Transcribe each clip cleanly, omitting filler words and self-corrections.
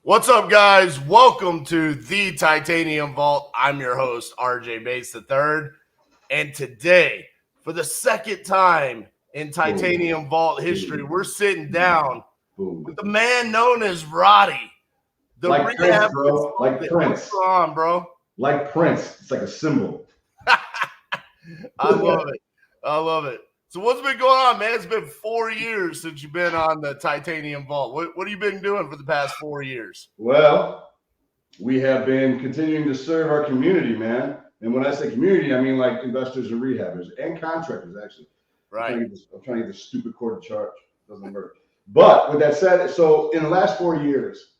What's up, guys? Welcome to the Titanium Vault. I'm your host, RJ Bates III. And today, for the second time in Titanium Vault history, we're sitting down with the man known as Roddy. The Like Prince, Rehab bro. Like consultant. Prince. What's going on, bro? Like Prince. It's like a symbol. I love it. I love it. So what's been going on, man? It's been 4 years since you've been on the Titanium Vault. What have you been doing for the past 4 years? Well, we have been continuing to serve our community, man. And when I say community, I mean like investors and rehabbers and contractors, actually. Right. I'm trying to get this stupid cord to charge. It doesn't work. But with that said, so in the last 4 years,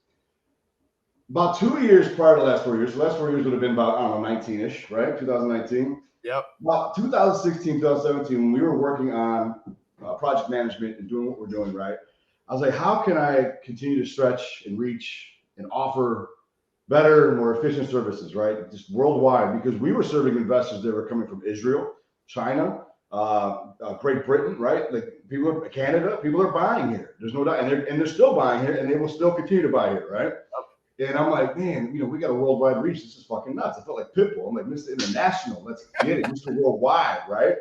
about 2 years prior to the last 4 years, the last 4 years would have been about, I don't know, 19-ish, right? 2019. Yep. About 2016, 2017, when we were working on project management and doing what we're doing, right? I was like, how can I continue to stretch and reach and offer better and more efficient services, right? Just worldwide, because we were serving investors that were coming from Israel, China, Great Britain, right? Like Canada, people are buying here. There's no doubt, and they're still buying here, and they will still continue to buy here, right? And I'm like, man, we got a worldwide reach. This is fucking nuts. I felt like Pitbull. I'm like, Mr. International, let's get it, Mr. Worldwide, right?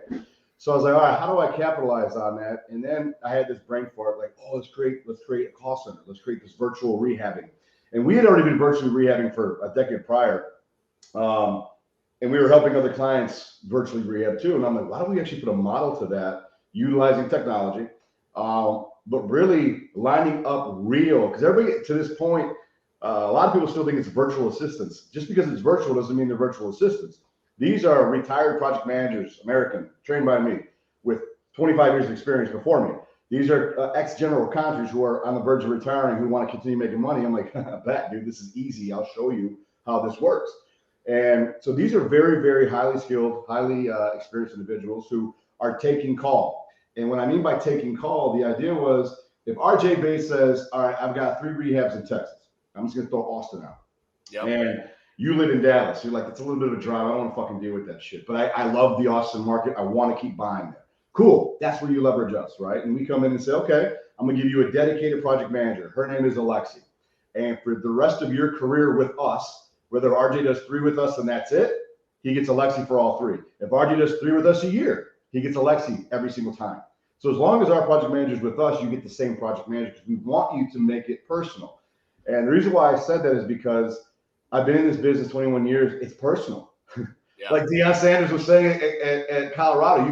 So I was like, all right, how do I capitalize on that? And then I had this brain fart, like, oh, let's create a call center. Let's create this virtual rehabbing. And we had already been virtually rehabbing for a decade prior. And we were helping other clients virtually rehab too. And I'm like, why don't we actually put a model to that, utilizing technology, but really lining up real? Because everybody to this point, a lot of people still think it's virtual assistants. Just because it's virtual doesn't mean they're virtual assistants. These are retired project managers, American, trained by me, with 25 years of experience before me. These are ex-general contractors who are on the verge of retiring who want to continue making money. I'm like, bet, dude, this is easy. I'll show you how this works. And so these are very, very highly skilled, highly experienced individuals who are taking call. And what I mean by taking call, the idea was if RJ Bates says, all right, I've got 3 rehabs in Texas. I'm just going to throw Austin out. Yep. And you live in Dallas. You're like, it's a little bit of a drive. I don't want to fucking deal with that shit. But I love the Austin market. I want to keep buying there. Cool. That's where you leverage us, right? And we come in and say, okay, I'm going to give you a dedicated project manager. Her name is Alexi. And for the rest of your career with us, whether RJ does 3 with us and that's it, he gets Alexi for all 3. If RJ does 3 with us a year, he gets Alexi every single time. So as long as our project manager is with us, you get the same project manager because we want you to make it personal. And the reason why I said that is because I've been in this business 21 years. It's personal. Yeah. Like Deion Sanders was saying at Colorado,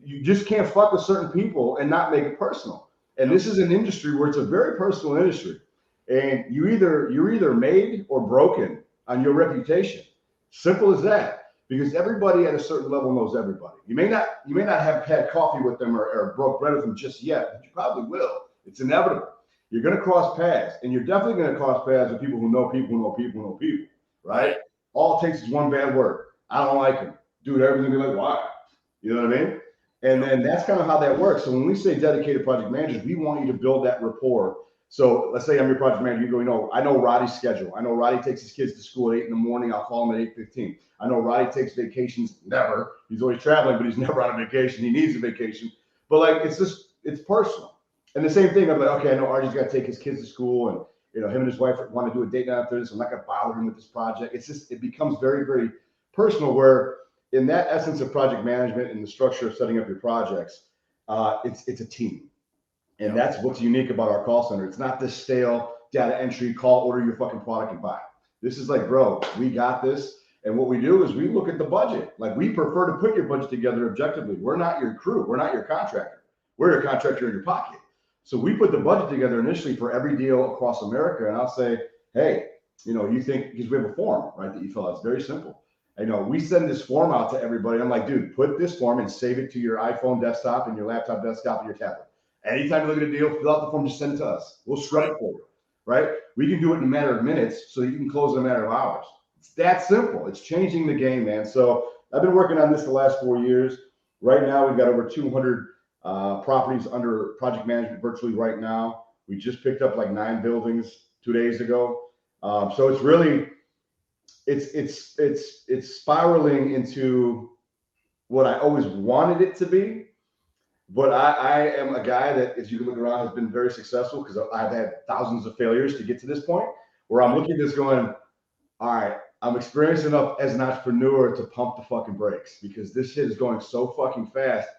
you just can't fuck with certain people and not make it personal. And this is an industry where it's a very personal industry. And you're either made or broken on your reputation. Simple as that. Because everybody at a certain level knows everybody. You may not have had coffee with them or broke bread with them just yet, but you probably will. It's inevitable. You're going to cross paths, and you're definitely going to cross paths with people who know people who know people who know people, right? All it takes is one bad word. I don't like him. Dude, everyone's going to be like, why? You know what I mean? And then that's kind of how that works. So when we say dedicated project managers, we want you to build that rapport. So let's say I'm your project manager. You go, I know Roddy's schedule. I know Roddy takes his kids to school at 8 in the morning. I'll call him at 8:15. I know Roddy takes vacations. Never. He's always traveling, but he's never on a vacation. He needs a vacation. But like, it's personal. And the same thing, I'm like, okay, I know RJ's got to take his kids to school, and him and his wife want to do a date night after this. I'm not going to bother him with this project. It becomes very, very personal. Where in that essence of project management and the structure of setting up your projects, it's a team, and that's what's unique about our call center. It's not this stale data entry, call, order your fucking product and buy. This is like, bro, we got this. And what we do is we look at the budget. Like, we prefer to put your budget together objectively. We're not your crew. We're not your contractor. We're your contractor in your pocket. So we put the budget together initially for every deal across America. And I'll say, hey, you think, because we have a form, right, that you fill out. It's very simple. We send this form out to everybody. I'm like, dude, put this form and save it to your iPhone desktop and your laptop desktop and your tablet. Anytime you look at a deal, fill out the form, just send it to us. We'll shred it for you, right? We can do it in a matter of minutes so you can close in a matter of hours. It's that simple. It's changing the game, man. So I've been working on this the last 4 years. Right now, we've got over 200 properties under project management virtually right now. We just picked up like 9 buildings 2 days ago. So it's really, it's spiraling into what I always wanted it to be. But I am a guy that, as you can look around, has been very successful because I've had thousands of failures to get to this point where I'm looking at this going, all right, I'm experienced enough as an entrepreneur to pump the fucking brakes because this shit is going so fucking fast.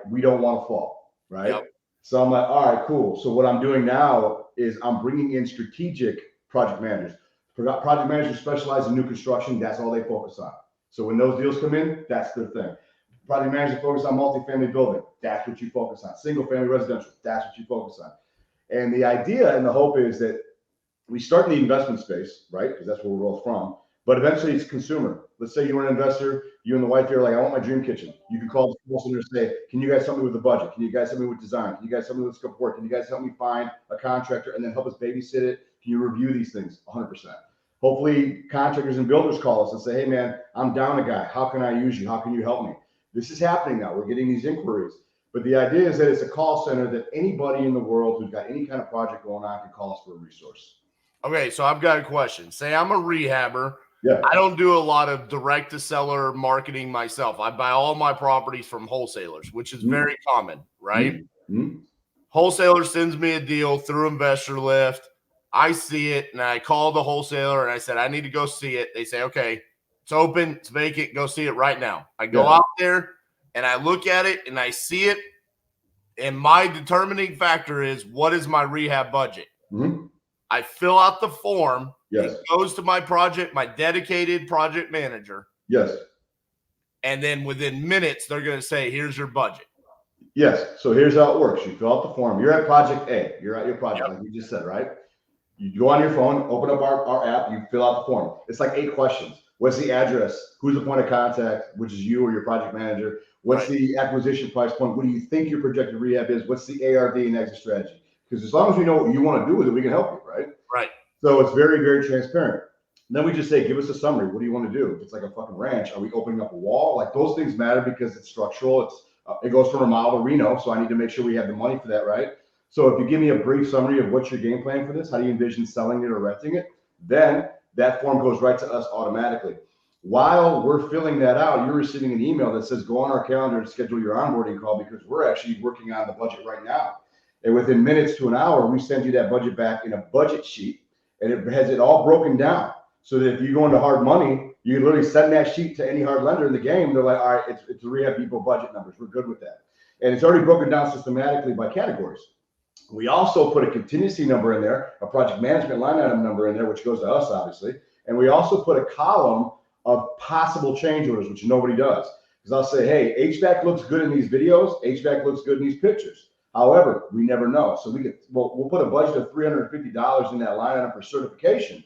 We don't want to fall, right? Yep. So I'm like, all right, cool. So what I'm doing now is I'm bringing in strategic project managers. Project managers specialize in new construction. That's all they focus on. So when those deals come in, that's their thing. Project managers focus on multifamily building. That's what you focus on. Single family residential. That's what you focus on. And the idea and the hope is that we start in the investment space, right? Because that's where we're all from. But eventually it's consumer. Let's say you're an investor, you and the wife, you're like, I want my dream kitchen. You can call the center and say, can you guys help me with the budget? Can you guys help me with design? Can you guys help me with scope of work? Can you guys help me find a contractor and then help us babysit it? Can you review these things? 100%. Hopefully contractors and builders call us and say, hey man, I'm down a guy. How can I use you? How can you help me? This is happening now. We're getting these inquiries. But the idea is that it's a call center that anybody in the world who's got any kind of project going on can call us for a resource. Okay, so I've got a question. Say I'm a rehabber. Yeah. I don't do a lot of direct to seller marketing myself. I buy all my properties from wholesalers, which is very common, right? Mm-hmm. Wholesaler sends me a deal through Investor Lift. I see it and I call the wholesaler and I said, I need to go see it. They say, okay, it's open, it's vacant, go see it right now. I go out there and I look at it and I see it. And my determining factor is, what is my rehab budget? Mm-hmm. I fill out the form. Yes. It goes to my project, my dedicated project manager. Yes. And then within minutes, they're going to say, here's your budget. Yes. So here's how it works. You fill out the form. You're at project A. You're at your project, like you just said, right? You go on your phone, open up our app, you fill out the form. It's like 8 questions. What's the address? Who's the point of contact, which is you or your project manager? What's the acquisition price point? What do you think your projected rehab is? What's the ARV and exit strategy? Because as long as we know what you want to do with it, we can help you, right? Right. So it's very, very transparent. And then we just say, give us a summary. What do you want to do? If it's like a fucking ranch, are we opening up a wall? Like those things matter because it's structural. It goes from remodel to reno. So I need to make sure we have the money for that, right? So if you give me a brief summary of what's your game plan for this, how do you envision selling it or renting it, then that form goes right to us automatically. While we're filling that out, you're receiving an email that says, go on our calendar and schedule your onboarding call because we're actually working on the budget right now. And within minutes to an hour, we send you that budget back in a budget sheet, and it has it all broken down so that if you go into hard money, you can literally send that sheet to any hard lender in the game. They're like, all right, it's the rehab people budget numbers. We're good with that. And it's already broken down systematically by categories. We also put a contingency number in there, a project management line item number in there, which goes to us, obviously. And we also put a column of possible change orders, which nobody does. Because I'll say, hey, HVAC looks good in these videos. HVAC looks good in these pictures. However, we never know. So we'll put a budget of $350 in that line item for certification.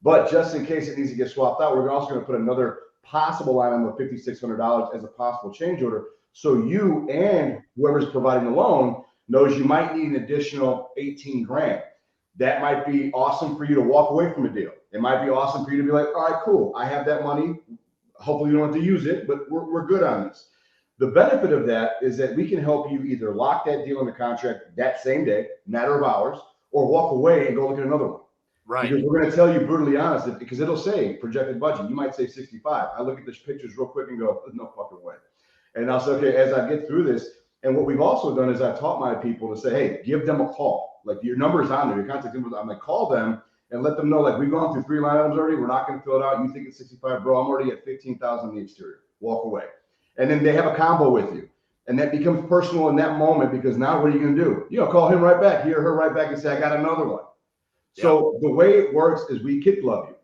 But just in case it needs to get swapped out, we're also going to put another possible line item of $5,600 as a possible change order. So you and whoever's providing the loan knows you might need an additional 18 grand. That might be awesome for you to walk away from a deal. It might be awesome for you to be like, all right, cool. I have that money. Hopefully you don't have to use it, but we're good on this. The benefit of that is that we can help you either lock that deal in the contract that same day, matter of hours, or walk away and go look at another one. Right. Because we're going to tell you brutally honest, because it'll say projected budget. You might say 65. I look at the pictures real quick and go, no fucking way. And I'll say, okay, as I get through this, and what we've also done is I've taught my people to say, hey, give them a call. Like your number's on there, your contact info. I'm like, call them and let them know, like, we've gone through 3 line items already. We're not going to fill it out. You think it's 65, bro? I'm already at 15,000 in the exterior. Walk away. And then they have a combo with you. And that becomes personal in that moment because now what are you going to do? Call him right back, he or her right back and say, I got another one. Yeah. So the way it works is we kid glove you.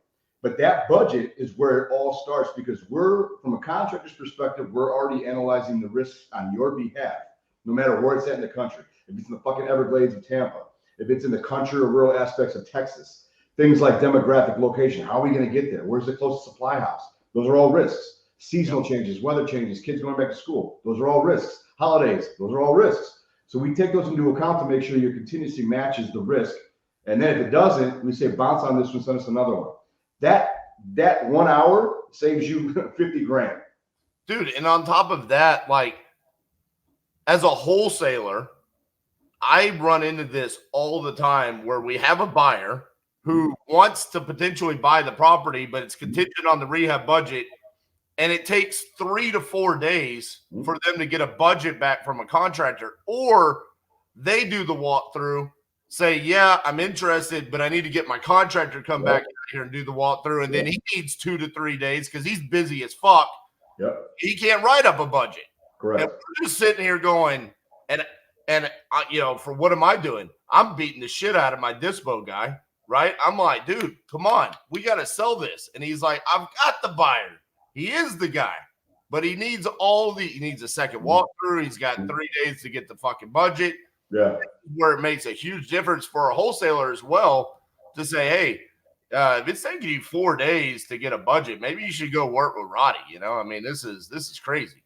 But that budget is where it all starts because from a contractor's perspective, we're already analyzing the risks on your behalf, no matter where it's at in the country. If it's in the fucking Everglades of Tampa, if it's in the country or rural aspects of Texas, things like demographic location, how are we going to get there? Where's the closest supply house? Those are all risks. Seasonal changes, weather changes, kids going back to school. Those are all risks. Holidays, those are all risks. So we take those into account to make sure your contingency matches the risk. And then if it doesn't, we say bounce on this one, send us another one. That 1 hour saves you 50 grand. Dude, and on top of that, like as a wholesaler, I run into this all the time where we have a buyer who wants to potentially buy the property, but it's contingent on the rehab budget. and it takes 3 to 4 days for them to get a budget back from a contractor, or they do the walkthrough, say, yeah, I'm interested, but I need to get my contractor to come back here and do the walkthrough, and then he needs 2 to 3 days because he's busy as fuck. He can't write up a budget. Correct. And we're just sitting here going, and you know, for what am I doing? I'm beating the shit out of my dispo guy, right? I'm like, dude, come on, we got to sell this. And he's like, I've got the buyer. He is the guy, but he needs he needs a second walkthrough. He's got 3 days to get the fucking budget. Yeah. Where it makes a huge difference for a wholesaler as well to say, hey, if it's taking you 4 days to get a budget, maybe you should go work with Roddy. You know, I mean, this is crazy.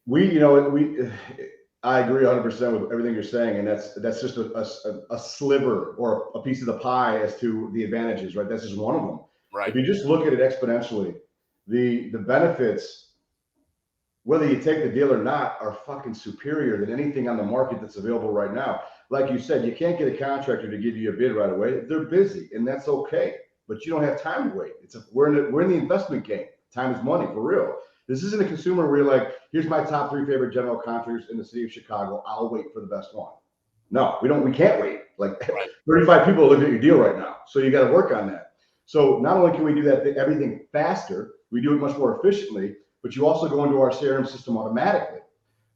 I agree 100% with everything you're saying, and that's just a sliver or a piece of the pie as to the advantages, right? That's just one of them. Right. If you just look at it exponentially, the benefits, whether you take the deal or not, are fucking superior than anything on the market that's available right now. Like you said, you can't get a contractor to give you a bid right away. They're busy, and that's okay. But you don't have time to wait. We're in the investment game. Time is money, for real. This isn't a consumer where you're like, here's my top 3 favorite general contractors in the city of Chicago. I'll wait for the best one. No, we can't wait. Like 35 people are looking at your deal right now. So you got to work on that. So not only can we do that, everything faster, we do it much more efficiently, but you also go into our CRM system automatically.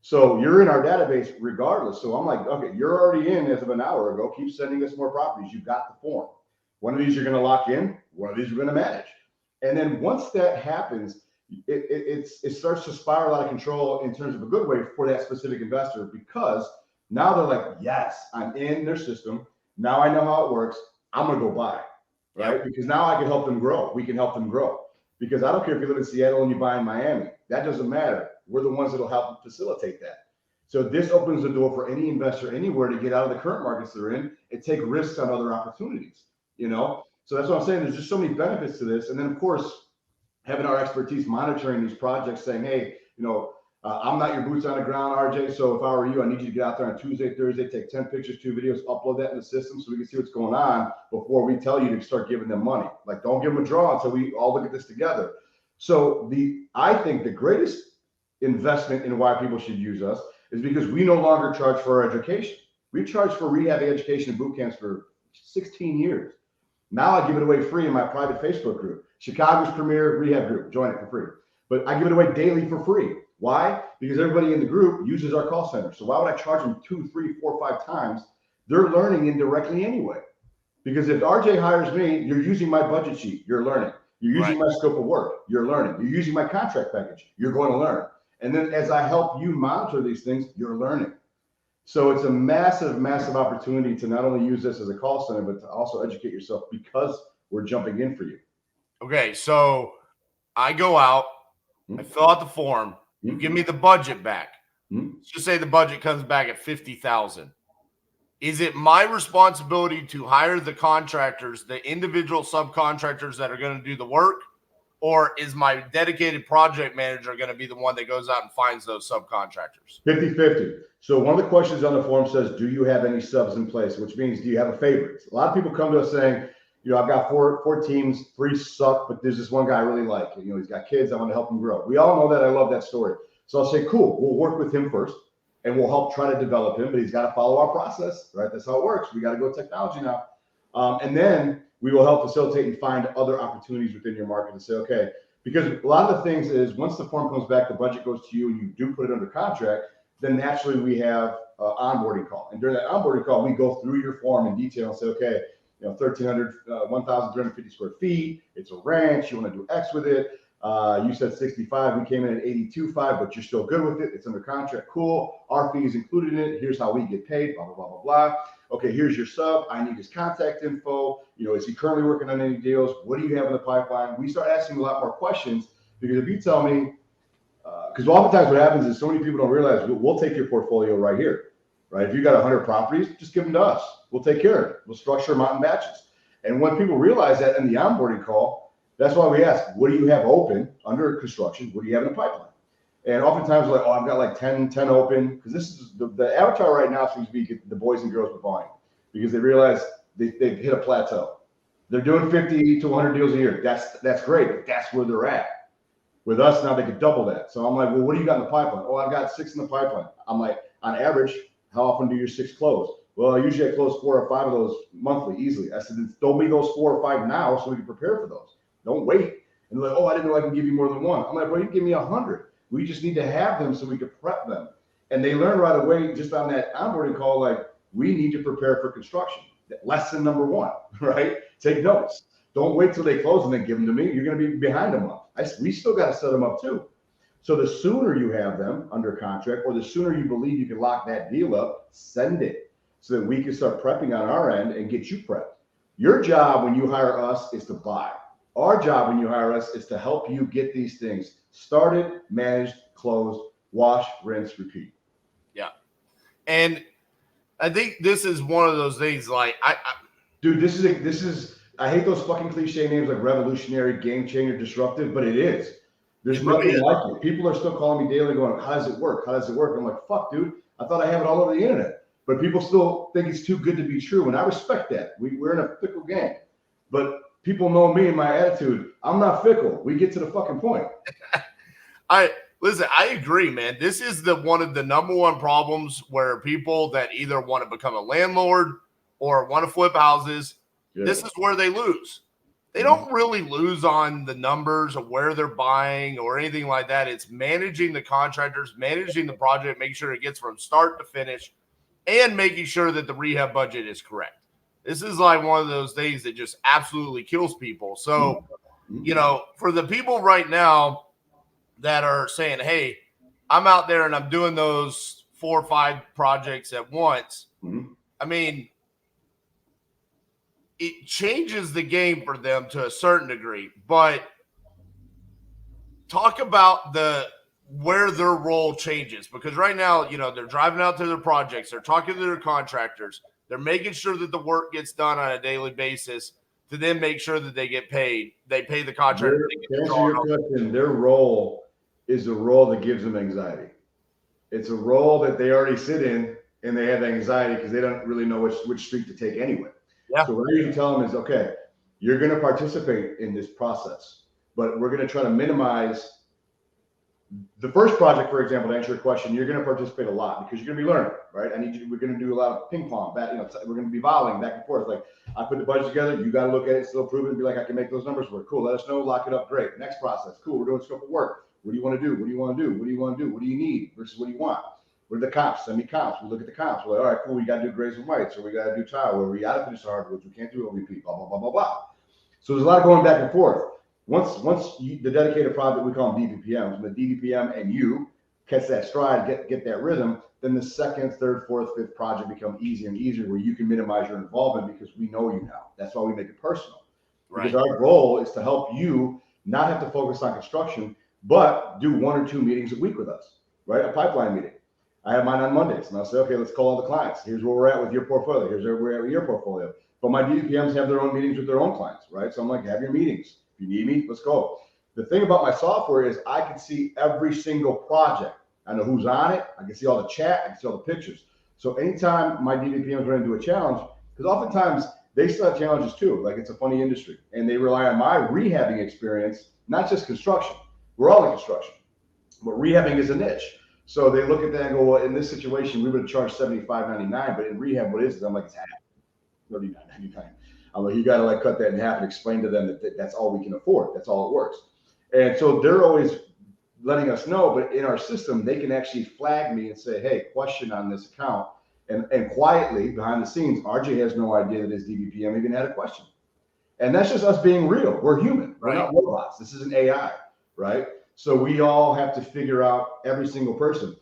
So you're in our database regardless. So I'm like, okay, you're already in as of an hour ago. Keep sending us more properties. You've got the form. One of these you're going to lock in. One of these you're going to manage. And then once that happens, it starts to spiral out of control in terms of a good way for that specific investor, because now they're like, yes, I'm in their system. Now I know how it works. I'm going to go buy, right? Because now I can help them grow. We can help them grow. Because I don't care if you live in Seattle and you buy in Miami. That doesn't matter. We're the ones that will help facilitate that. So this opens the door for any investor anywhere to get out of the current markets they're in and take risks on other opportunities, you know? So that's what I'm saying. There's just so many benefits to this. And then, of course, having our expertise monitoring these projects, saying, hey, you know, I'm not your boots on the ground, RJ. So if I were you, I need you to get out there on Tuesday, Thursday, take 10 pictures, 2 videos, upload that in the system so we can see what's going on before we tell you to start giving them money. Like, don't give them a draw until we all look at this together. So I think the greatest investment in why people should use us is because we no longer charge for our education. We've charged for rehab education and boot camps for 16 years. Now I give it away free in my private Facebook group, Chicago's premier rehab group. Join it for free. But I give it away daily for free. Why? Because everybody in the group uses our call center. So why would I charge them 2, 3, 4, 5 times? They're learning indirectly anyway. Because if RJ hires me, you're using my budget sheet. You're learning. You're using my scope of work. You're learning. You're using my contract package. You're going to learn. And then as I help you monitor these things, you're learning. So it's a massive, massive opportunity to not only use this as a call center, but to also educate yourself because we're jumping in for you. Okay, so I go out, I fill out the form, you give me the budget back. Let's just say the budget comes back at $50,000. Is it my responsibility to hire the contractors, the individual subcontractors that are going to do the work? Or is my dedicated project manager going to be the one that goes out and finds those subcontractors? 50-50. So one of the questions on the form says, do you have any subs in place? Which means, do you have a favorite? A lot of people come to us saying, you know, I've got four teams, 3 suck, but there's this one guy I really like. You know, he's got kids. I want to help him grow. We all know that. I love that story. So I'll say, cool, we'll work with him first and we'll help try to develop him, but he's got to follow our process, right? That's how it works. We got to go technology now. And then we will help facilitate and find other opportunities within your market to say, okay, because a lot of the things is once the form comes back, the budget goes to you and you do put it under contract, then naturally we have an onboarding call. And during that onboarding call, we go through your form in detail and say, okay, you know, 1,350 square feet. It's a ranch. You want to do X with it. You said 65. We came in at 82.5, but you're still good with it. It's under contract. Cool. Our fee is included in it. Here's how we get paid. Blah, blah, blah, blah, blah. Okay, here's your sub. I need his contact info. You know, is he currently working on any deals? What do you have in the pipeline? We start asking a lot more questions because if you tell me, because oftentimes what happens is so many people don't realize we'll take your portfolio right here, right? If you got 100 properties, just give them to us. We'll take care of it. We'll structure them out in batches. And when people realize that in the onboarding call, that's why we ask, what do you have open under construction? What do you have in the pipeline? And oftentimes we're like, oh, I've got like 10 open. Because this is the avatar right now seems to be the boys and girls with volume. Because they realize they've hit a plateau. They're doing 50 to 100 deals a year. That's great, but that's where they're at. With us now, they could double that. So I'm like, well, what do you got in the pipeline? Oh, I've got 6 in the pipeline. I'm like, on average, how often do your 6 close? Well, usually I close 4 or 5 of those monthly easily. I said, throw me those 4 or 5 now so we can prepare for those. Don't wait. And they're like, oh, I didn't know I can give you more than one. I'm like, well, you give me 100. We just need to have them so we can prep them. And they learn right away just on that onboarding call, like, we need to prepare for construction. Lesson number 1, right? Take notes. Don't wait till they close and then give them to me. You're going to be behind a month. We still got to set them up too. So the sooner you have them under contract, or the sooner you believe you can lock that deal up, send it so that we can start prepping on our end and get you prepped. Your job when you hire us is to buy. Our job when you hire us is to help you get these things started, managed, closed, wash, rinse, repeat. Yeah. And I think this is one of those things like dude, this is I hate those fucking cliche names like revolutionary, game changer, disruptive, but it is. There's nothing like it. People are still calling me daily going, how does it work? How does it work? I'm like, fuck, dude. I thought I have it all over the internet. But people still think it's too good to be true. And I respect that. We're in a fickle game. But people know me and my attitude. I'm not fickle. We get to the fucking point. Listen, I agree, man. This is one of the number one problems where people that either want to become a landlord or want to flip houses, this is where they lose. They don't really lose on the numbers of where they're buying or anything like that. It's managing the contractors, managing the project, making sure it gets from start to finish, and making sure that the rehab budget is correct. This is like one of those things that just absolutely kills people. So, you know, for the people right now that are saying, hey, I'm out there and I'm doing those 4 or 5 projects at once, I mean, it changes the game for them to a certain degree, but talk about where their role changes, because right now, you know, they're driving out to their projects, they're talking to their contractors, they're making sure that the work gets done on a daily basis to then make sure that they get paid. They pay the contractor. To answer your question, their role is a role that gives them anxiety. It's a role that they already sit in and they have anxiety because they don't really know which street to take anyway. Yeah. So what I usually tell them is, okay, you're going to participate in this process, but we're going to try to minimize the first project. For example, to answer your question, you're going to participate a lot because you're going to be learning, right? We're going to do a lot of ping pong, we're going to be volleying back and forth. Like, I put the budget together, you got to look at it, still prove it, and be like, I can make those numbers work. Cool, let us know, lock it up, great. Next process, cool, we're doing scope of work. What do you want to do? What do you want to do? What do you want to do? What do you need versus what do you want? What are the comps? Send me comps. We look at the comps. We're like, all right, cool. We got to do grays and whites, or we got to do tile, or we got to finish the hardwoods. We can't do OVP. Blah blah blah blah blah. So there's a lot of going back and forth. Once the dedicated project, we call them DVPMs, when the DVPM and you catch that stride, get that rhythm, then the second, third, fourth, fifth project become easier and easier, where you can minimize your involvement because we know you now. That's why we make it personal. Right. Because our goal is to help you not have to focus on construction, but do 1 or 2 meetings a week with us, right? A pipeline meeting. I have mine on Mondays, and I'll say, okay, let's call all the clients. Here's where we're at with your portfolio. Here's where we're at with your portfolio. But my DVPMs have their own meetings with their own clients, right? So I'm like, have your meetings. If you need me, let's go. The thing about my software is I can see every single project. I know who's on it. I can see all the chat. I can see all the pictures. So anytime my DVPMs run into a challenge, because oftentimes they still have challenges too. Like, it's a funny industry, and they rely on my rehabbing experience, not just construction. We're all in construction, but rehabbing is a niche. So they look at that and go, well, in this situation, we would have charged $75.99, but in rehab, what is it? I'm like, it's half, $39.99. I'm like, you got to like cut that in half and explain to them that that's all we can afford. That's all it works. And so they're always letting us know, but in our system, they can actually flag me and say, hey, question on this account. And quietly behind the scenes, RJ has no idea that his DVPM even had a question. And that's just us being real. We're human. We're not robots. This is an AI, right? So we all have to figure out every single person.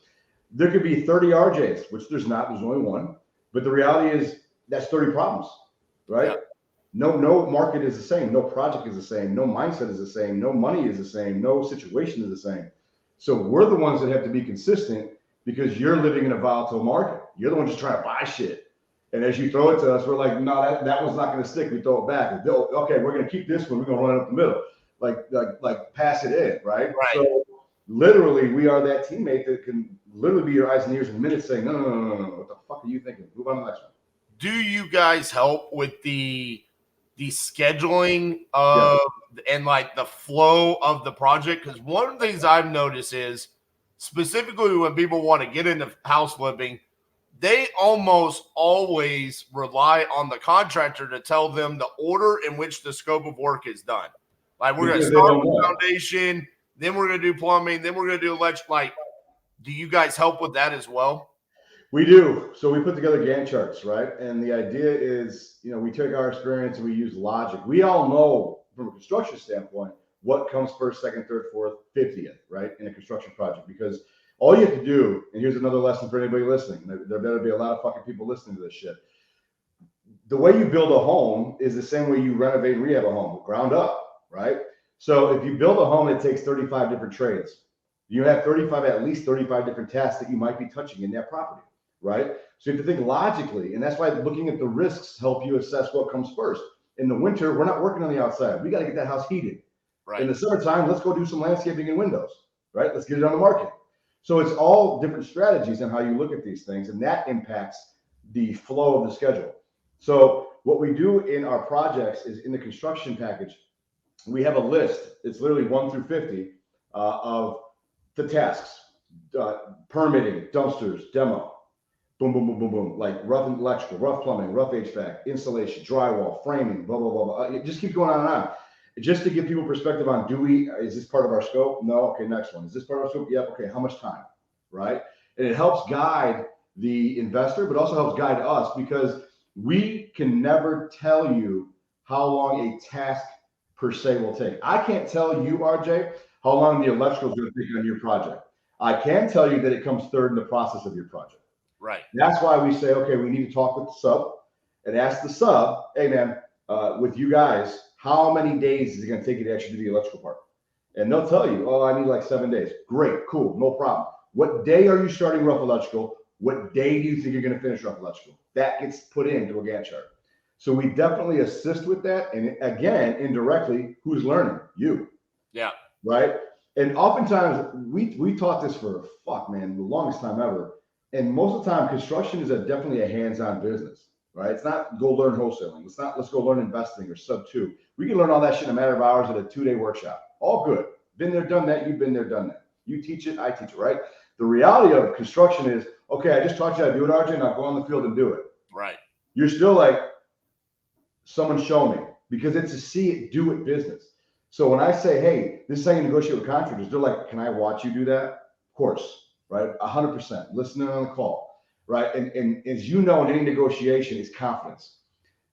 There could be 30 RJs, which there's not. There's only one. But the reality is that's 30 problems, right? Yeah. No market is the same. No project is the same. No mindset is the same. No money is the same. No situation is the same. So we're the ones that have to be consistent because you're living in a volatile market. You're the one just trying to buy shit. And as you throw it to us, we're like, no, that one's not going to stick. We throw it back. Okay, we're going to keep this one. We're going to run it up the middle. Like pass it in, right? So literally, we are that teammate that can literally be your eyes and ears in minutes saying, no. What the fuck are you thinking? Move on to the next one. Do you guys help with the the scheduling of and like the flow of the project. Because one of the things I've noticed is specifically when people want to get into house flipping, they almost always rely on the contractor to tell them the order in which the scope of work is done. Like we're going to start with foundation, then we're going to do plumbing, then we're going to do electric. Like, do you guys help with that as well? We do. So we put together Gantt charts, right? And the idea is, we take our experience and we use logic. We all know from a construction standpoint what comes first, second, third, fourth, 50th, right? In a construction project, because all you have to do, and here's another lesson for anybody listening. There better be a lot of fucking people listening to this shit. The way you build a home is the same way you renovate and rehab a home, ground up, right? So if you build a home, it takes 35 different trades. You have at least 35 different tasks that you might be touching in that property, right? So you have to think logically, and that's why looking at the risks help you assess what comes first. In the winter, we're not working on the outside. We got to get that house heated. Right. In the summertime, let's go do some landscaping and windows, right? Let's get it on the market. So it's all different strategies on how you look at these things, and that impacts the flow of the schedule. So what we do in our projects is in the construction package, we have a list. It's literally 1 through 50 of the tasks, permitting, dumpsters, demo, boom, boom, boom, boom, boom, like rough electrical, rough plumbing, rough HVAC, insulation, drywall, framing, blah, blah, blah, blah. It just keeps going on and on. Just to give people perspective on, is this part of our scope? No. Okay, next one. Is this part of our scope? Yep. Okay, how much time? Right? And it helps guide the investor, but also helps guide us, because we can never tell you how long a task per se will take. I can't tell you, RJ, how long the electrical is going to take on your project. I can tell you that it comes third in the process of your project. Right. That's why we say, okay, we need to talk with the sub and ask the sub, hey man, with you guys, how many days is it going to take you to actually do the electrical part? And they'll tell you, oh, I need like 7 days. Great, cool, no problem. What day are you starting rough electrical? What day do you think you're going to finish rough electrical? That gets put into a Gantt chart. So we definitely assist with that. And again, indirectly, who's learning? You. Yeah. Right? And oftentimes, we taught this for, the longest time ever. And most of the time, construction is definitely a hands-on business, right? It's not go learn wholesaling. Let's go learn investing or sub 2. We can learn all that shit in a matter of hours at a 2-day workshop. All good. Been there, done that. You've been there, done that. You teach it, I teach it, right? The reality of construction is, okay, I just taught you how to do it, RJ, now go on the field and do it. Right. You're still like, someone show me, because it's a see it, do it business. So when I say, hey, this is how you negotiate with contractors, they're like, can I watch you do that? Of course, right? 100%. Listening on the call, right? And as you know, in any negotiation is confidence.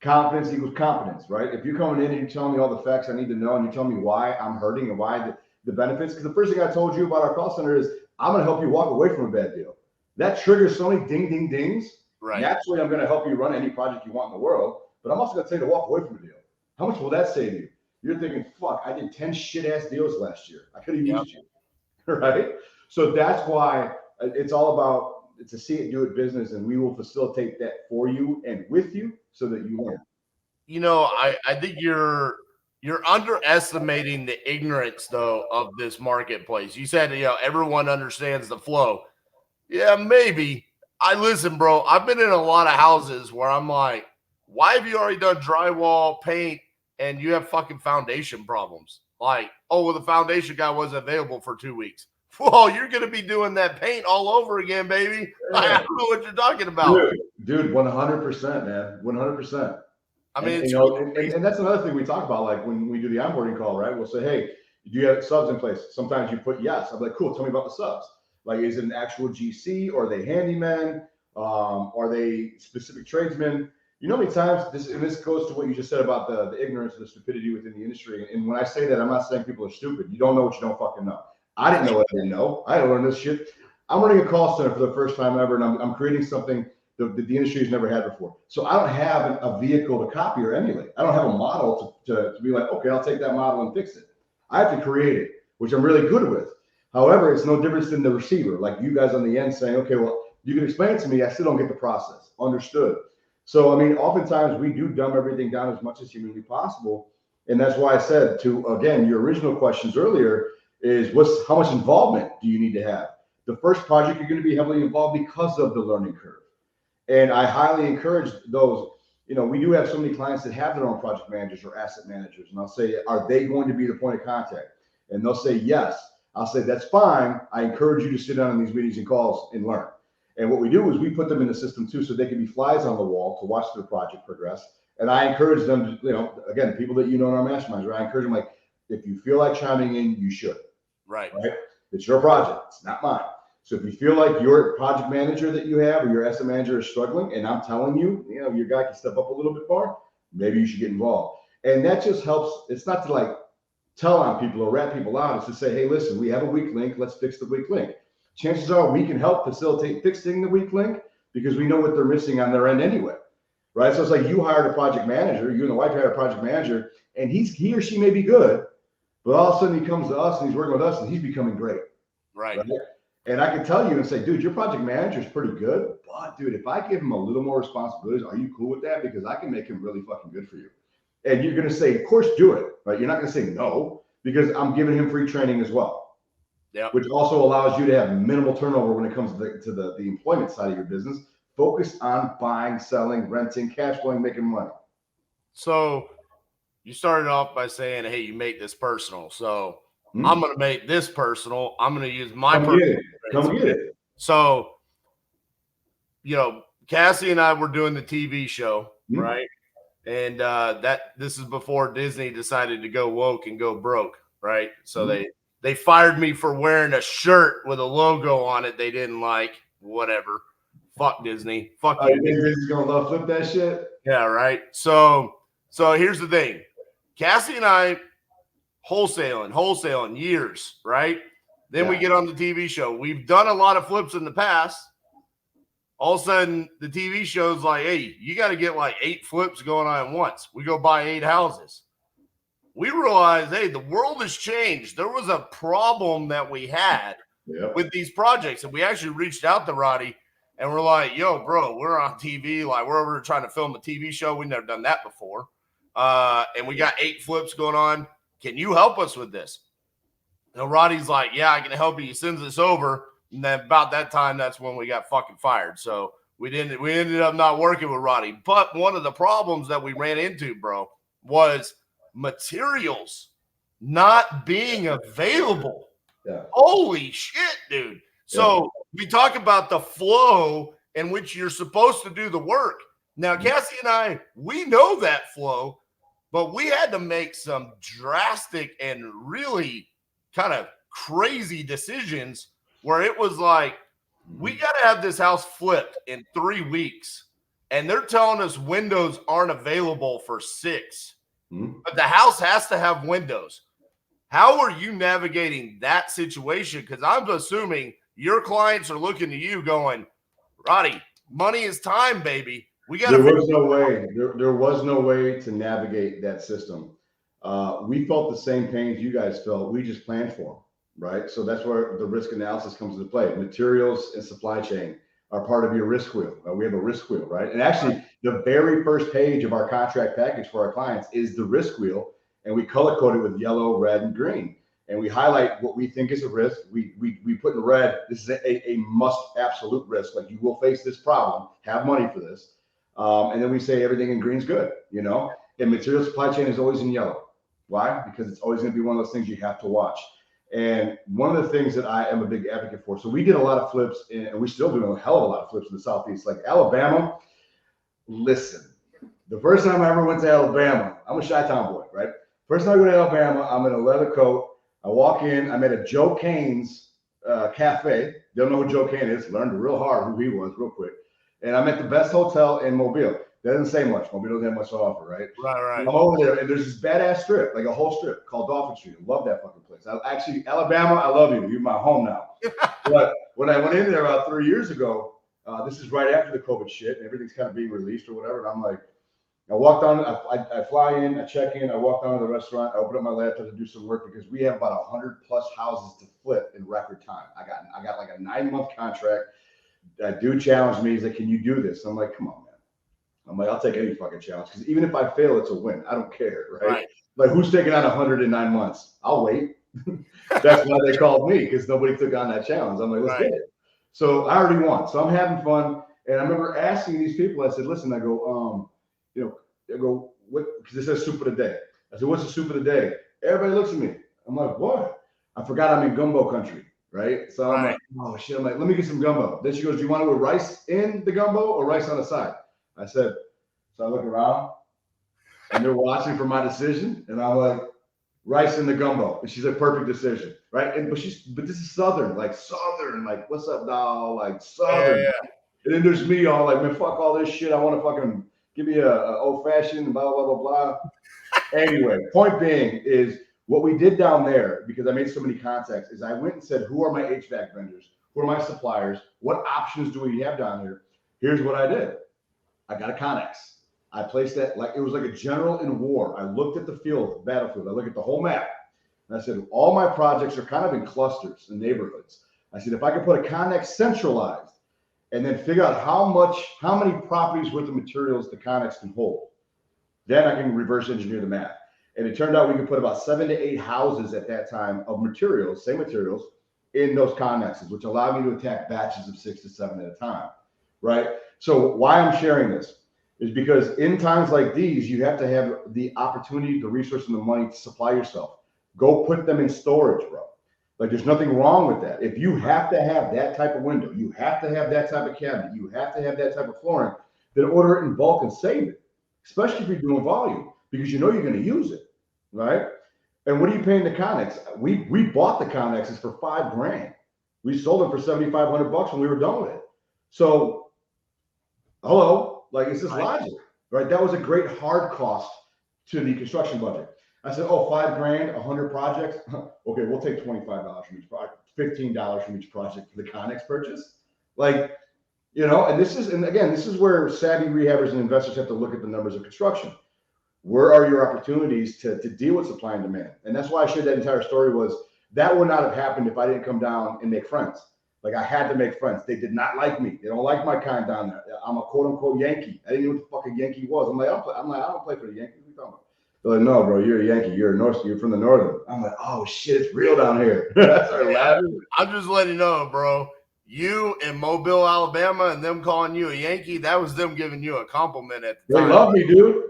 Confidence equals competence, right? If you're coming in and you're telling me all the facts I need to know, and you're telling me why I'm hurting and why the benefits, because the first thing I told you about our call center is I'm going to help you walk away from a bad deal. That triggers so many ding, ding, dings. Right. Naturally, I'm going to help you run any project you want in the world, but I'm also going to tell you to walk away from a deal. How much will that save you? You're thinking, fuck, I did 10 shit-ass deals last year. I could have used you, right? So that's why it's all about, it's a see it, do it business, and we will facilitate that for you and with you so that you learn. I think you're underestimating the ignorance, though, of this marketplace. You said, everyone understands the flow. Yeah, maybe. Listen, bro, I've been in a lot of houses where I'm like, why have you already done drywall, paint, and you have fucking foundation problems? Like, oh, well, the foundation guy wasn't available for 2 weeks. Well, you're going to be doing that paint all over again, baby. Yeah. I don't know what you're talking about. Dude, 100%, man. 100%. I mean, and that's another thing we talk about, like when we do the onboarding call, right? We'll say, hey, do you have subs in place? Sometimes you put yes. I'm like, cool, tell me about the subs. Like, is it an actual GC, or are they handymen? Are they specific tradesmen? You know how many times this goes to what you just said about the ignorance and the stupidity within the industry. And when I say that, I'm not saying people are stupid. You don't know what you don't fucking know. I didn't know what I didn't know. I had to learn this shit. I'm running a call center for the first time ever, and I'm creating something that the industry has never had before. So I don't have a vehicle to copy or emulate. I don't have a model to be like, okay, I'll take that model and fix it. I have to create it, which I'm really good with. However, it's no different than the receiver, like you guys on the end saying, okay, well, you can explain it to me. I still don't get the process. Understood. So, I mean, oftentimes we do dumb everything down as much as humanly possible. And that's why I said to, again, your original questions earlier is how much involvement do you need to have? The first project, you're going to be heavily involved because of the learning curve. And I highly encourage those. we do have so many clients that have their own project managers or asset managers. And I'll say, are they going to be the point of contact? And they'll say, yes. I'll say, that's fine. I encourage you to sit down in these meetings and calls and learn. And what we do is we put them in the system too, so they can be flies on the wall to watch their project progress. And I encourage them to, again, people that in our masterminds, right? I encourage them, like, if you feel like chiming in, you should. Right. It's your project. It's not mine. So if you feel like your project manager that you have or your asset manager is struggling, and I'm telling you, your guy can step up a little bit more, maybe you should get involved. And that just helps. It's not to like tell on people or rat people out. It's to say, hey, listen, we have a weak link. Let's fix the weak link. Chances are we can help facilitate fixing the weak link because we know what they're missing on their end anyway, right? So it's like you hired a project manager, you and the wife hired a project manager, and he or she may be good, but all of a sudden he comes to us and he's working with us and he's becoming great. Right? And I can tell you and say, dude, your project manager is pretty good, but dude, if I give him a little more responsibilities, are you cool with that? Because I can make him really fucking good for you. And you're going to say, of course, do it, right? You're not going to say no, because I'm giving him free training as well. Yeah. Which also allows you to have minimal turnover when it comes to the employment side of your business. Focus on buying, selling, renting, cash flowing, making money. So you started off by saying, hey, you make this personal. So I'm going to make this personal. I'm going to use my personal. Come get it. So, Cassie and I were doing the TV show, right? And this is before Disney decided to go woke and go broke, right? So they fired me for wearing a shirt with a logo on it they didn't like. Whatever. Fuck Disney. Fuck you. You think Disney's gonna love flip that shit? Yeah, right. So here's the thing. Cassie and I wholesaling years, right? Then we get on the TV show. We've done a lot of flips in the past. All of a sudden, the TV show's like, hey, you got to get like 8 flips going on at once. We go buy 8 houses. We realized, hey, the world has changed. There was a problem that we had with these projects. And we actually reached out to Roddy and we're like, yo, bro, we're on TV. Like, we're over trying to film a TV show. We've never done that before. And we got 8 flips going on. Can you help us with this? And Roddy's like, yeah, I can help you. He sends this over. And then about that time, that's when we got fucking fired. So we ended up not working with Roddy. But one of the problems that we ran into, bro, was materials not being available. Yeah. Holy shit, dude. So we talk about the flow in which you're supposed to do the work. Now, Cassie and I, we know that flow, but we had to make some drastic and really kind of crazy decisions where it was like, we got to have this house flipped in 3 weeks. And they're telling us windows aren't available for 6. But the house has to have windows. How are you navigating that situation? Because I'm assuming your clients are looking to you going, Roddy, money is time, baby. We got. There was no way. There was no way to navigate that system. We felt the same pains you guys felt. We just planned for them, right? So that's where the risk analysis comes into play. Materials and supply chain are part of your risk wheel. We have a risk wheel, right? And actually, the very first page of our contract package for our clients is the risk wheel, and we color code it with yellow, red, and green. And we highlight what we think is a risk. We put in red, this is a must absolute risk. Like, you will face this problem, have money for this. And then we say everything in green is good, And material supply chain is always in yellow. Why? Because it's always going to be one of those things you have to watch. And one of the things that I am a big advocate for, so we did a lot of flips, and we still do a hell of a lot of flips in the Southeast, like Alabama. Listen, the first time I ever went to Alabama, I'm a Chi-Town boy, right? First time I go to Alabama, I'm in a leather coat. I walk in, I'm at a Joe Kane's cafe. Don't know who Joe Kane is. Learned real hard who he was real quick. And I'm at the best hotel in Mobile. That doesn't say much. Mobile doesn't have much to offer, right? Right. I'm over there, and there's this badass strip, like a whole strip called Dolphin Street. I love that fucking place. Actually, Alabama, I love you. You're my home now. But when I went in there about 3 years ago, this is right after the COVID shit, and everything's kind of being released or whatever. And I'm like, I walked on, I fly in, I check in, I walk down to the restaurant, I open up my laptop to do some work because we have about 100+ houses to flip in record time. I got like a 9-month contract. That dude challenged me. He's like, can you do this? I'm like, come on, man. I'm like, I'll take any fucking challenge, because even if I fail, it's a win. I don't care, right? Like, who's taking on 100 in 9 months? I'll wait. That's why they called me, because nobody took on that challenge. I'm like, let's get it. So I already won. So I'm having fun. And I remember asking these people, I said, listen, I go, you know, I go, what? Because it says soup of the day. I said, what's the soup of the day? Everybody looks at me. I'm like, what? I forgot I'm in gumbo country, right? So I'm like, oh shit. I'm like, let me get some gumbo. Then she goes, do you want to put rice in the gumbo or rice on the side? I said, so I look around and they're watching for my decision. And I'm like, rice in the gumbo. And she's like, perfect decision, right? And but this is Southern, like what's up, doll? Like Southern. Yeah. And then there's me all like, man, fuck all this shit. I want to fucking give me a old fashioned, blah, blah, blah, blah. Anyway, point being is what we did down there, because I made so many contacts, is I went and said, who are my HVAC vendors? Who are my suppliers? What options do we have down here? Here's what I did. I got a Connex. I placed that like it was like a general in war. I looked at the field, battlefield. I looked at the whole map. And I said, all my projects are kind of in clusters and neighborhoods. I said, if I could put a Connex centralized and then figure out how many properties worth of materials the Connex can hold, then I can reverse engineer the math. And it turned out we could put about 7 to 8 houses at that time of materials, same materials, in those Connexes, which allowed me to attack batches of 6 to 7 at a time, right? So why I'm sharing this is because in times like these, you have to have the opportunity, the resource, and the money to supply yourself. Go put them in storage, bro. Like there's nothing wrong with that. If you have to have that type of window, you have to have that type of cabinet, you have to have that type of flooring, then order it in bulk and save it, especially if you're doing volume, because you know you're going to use it, right? And what are you paying the Connex? We bought the Connexes for $5,000. We sold them for $7,500 when we were done with it. So, hello, like it's just logic, right? That was a great hard cost to the construction budget. I said, oh, $5,000, 100 projects. Okay, we'll take $25 from each project, $15 from each project for the Connex purchase. Like, you know, and this is where savvy rehabbers and investors have to look at the numbers of construction. Where are your opportunities to deal with supply and demand? And that's why I shared that entire story was that would not have happened if I didn't come down and make friends. Like I had to make friends. They did not like me. They don't like my kind down there. I'm a quote unquote Yankee. I didn't know what the fuck a Yankee was. I'm like, I don't play for the Yankees. What are you talking about? They're like, no, bro, you're a Yankee. You're from the Northern. I'm like, oh shit, it's real down here. I'm just letting you know, bro. You in Mobile, Alabama, and them calling you a Yankee, that was them giving you a compliment at the time. They love me, dude.